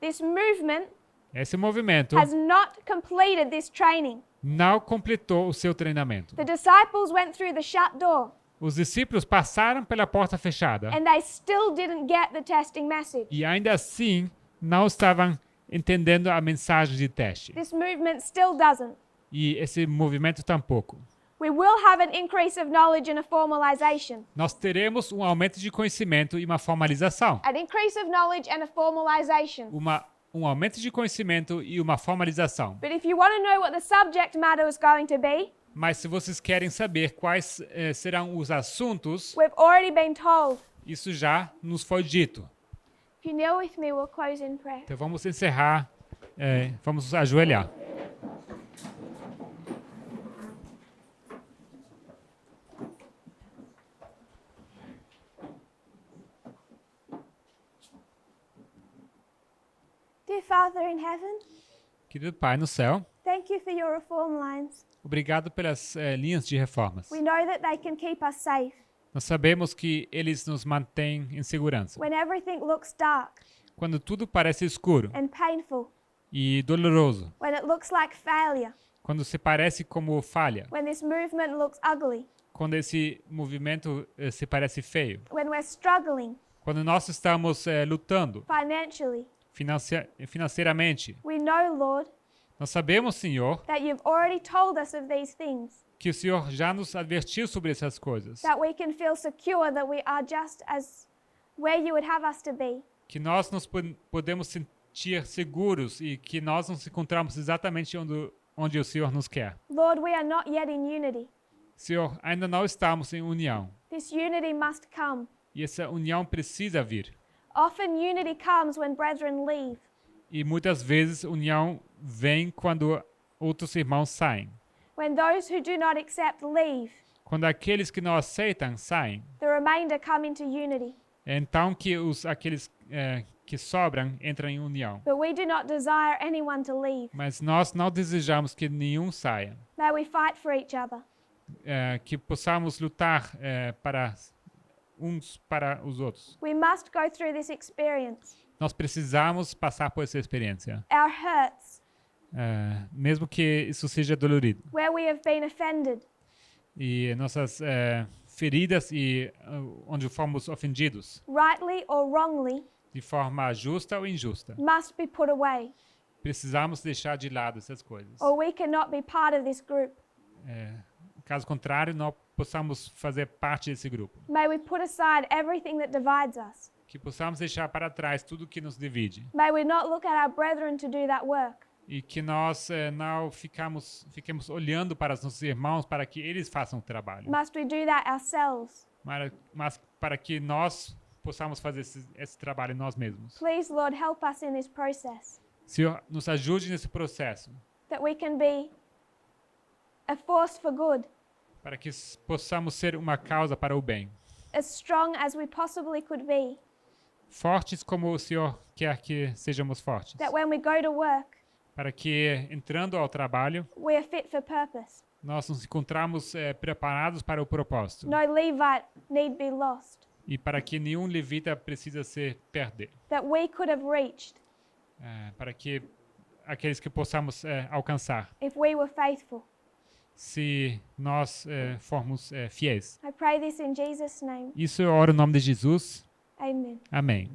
This movement Esse movimento has not completed this training. não completou o seu treinamento. The disciples went through the shut door Os discípulos passaram pela porta fechada and they still didn't get the testing message. e ainda assim não estavam entendendo a mensagem de teste. This movement still doesn't. E esse movimento tampouco. We will have an increase of knowledge and a formalization. Nós teremos um aumento de conhecimento e uma formalização. An increase of knowledge and a formalization. Um aumento de conhecimento e uma formalização. But if you want to know what the subject matter is going to be, Mas se vocês querem saber quais serão os assuntos, we've already been told. isso já nos foi dito. If you kneel with me, we'll close in prayer. Então vamos encerrar, vamos ajoelhar. Father in heaven, Querido Pai no céu, thank you for your reform lines. obrigado pelas linhas de reformas. We know that they can keep us safe Nós sabemos que eles nos mantêm em segurança. when everything looks dark Quando tudo parece escuro and painful, e doloroso, when it looks like failure, quando se parece como falha, when this movement looks ugly, quando esse movimento se parece feio, when we're struggling quando nós estamos lutando financially, financeiramente, we know, Lord, nós sabemos, Senhor, that you've already told us of these things, que o Senhor já nos advertiu sobre essas coisas, that we can feel secure that we are just as where you would have us to be. que nós nos podemos sentir seguros e que nós nos encontramos exatamente onde o Senhor nos quer. Lord, we are not yet in unity. Senhor, ainda não estamos em união This unity must come. e essa união precisa vir. Often unity comes when brethren leave. E muitas vezes união vem quando outros irmãos saem. When those who do not accept leave, Quando aqueles que não aceitam saem, the remainder come into unity. é então que aqueles que sobram entram em união. But we do not desire anyone to leave. Mas nós não desejamos que nenhum saia. May we fight for each other. Que possamos lutar para uns para os outros. We must go through this experience. Nós precisamos passar por essa experiência, Our hurts, mesmo que isso seja dolorido. where we have been offended, E nossas feridas e onde fomos ofendidos, rightly or wrongly, de forma justa ou injusta. must be put away, Precisamos deixar de lado essas coisas. or we cannot be part of this group. Caso contrário, não possamos fazer parte desse grupo. May we put aside everything that divides us. Que possamos deixar para trás tudo que nos divide. May we not look at our brethren to do that work. E que nós não fiquemos olhando para os nossos irmãos para que eles façam o trabalho. Must we do that ourselves? Mas para que nós possamos fazer esse trabalho nós mesmos. Please, Lord, help us in this process, Senhor, nos ajude nesse processo, that we can be a force for good, para que possamos ser uma causa para o bem. as strong as we possibly could be, Fortes como o Senhor quer que sejamos fortes. that when we go to work, Para que, entrando ao trabalho, we are fit for purpose. nós nos encontramos preparados para o propósito. No Levite need be lost, E para que nenhum levita precisa se perder. that we could have reached Para que aqueles que possamos alcançar, if we were faithful. se nós formos fiéis. I pray this in Jesus' name. Isso eu oro em nome de Jesus. Amen. Amém.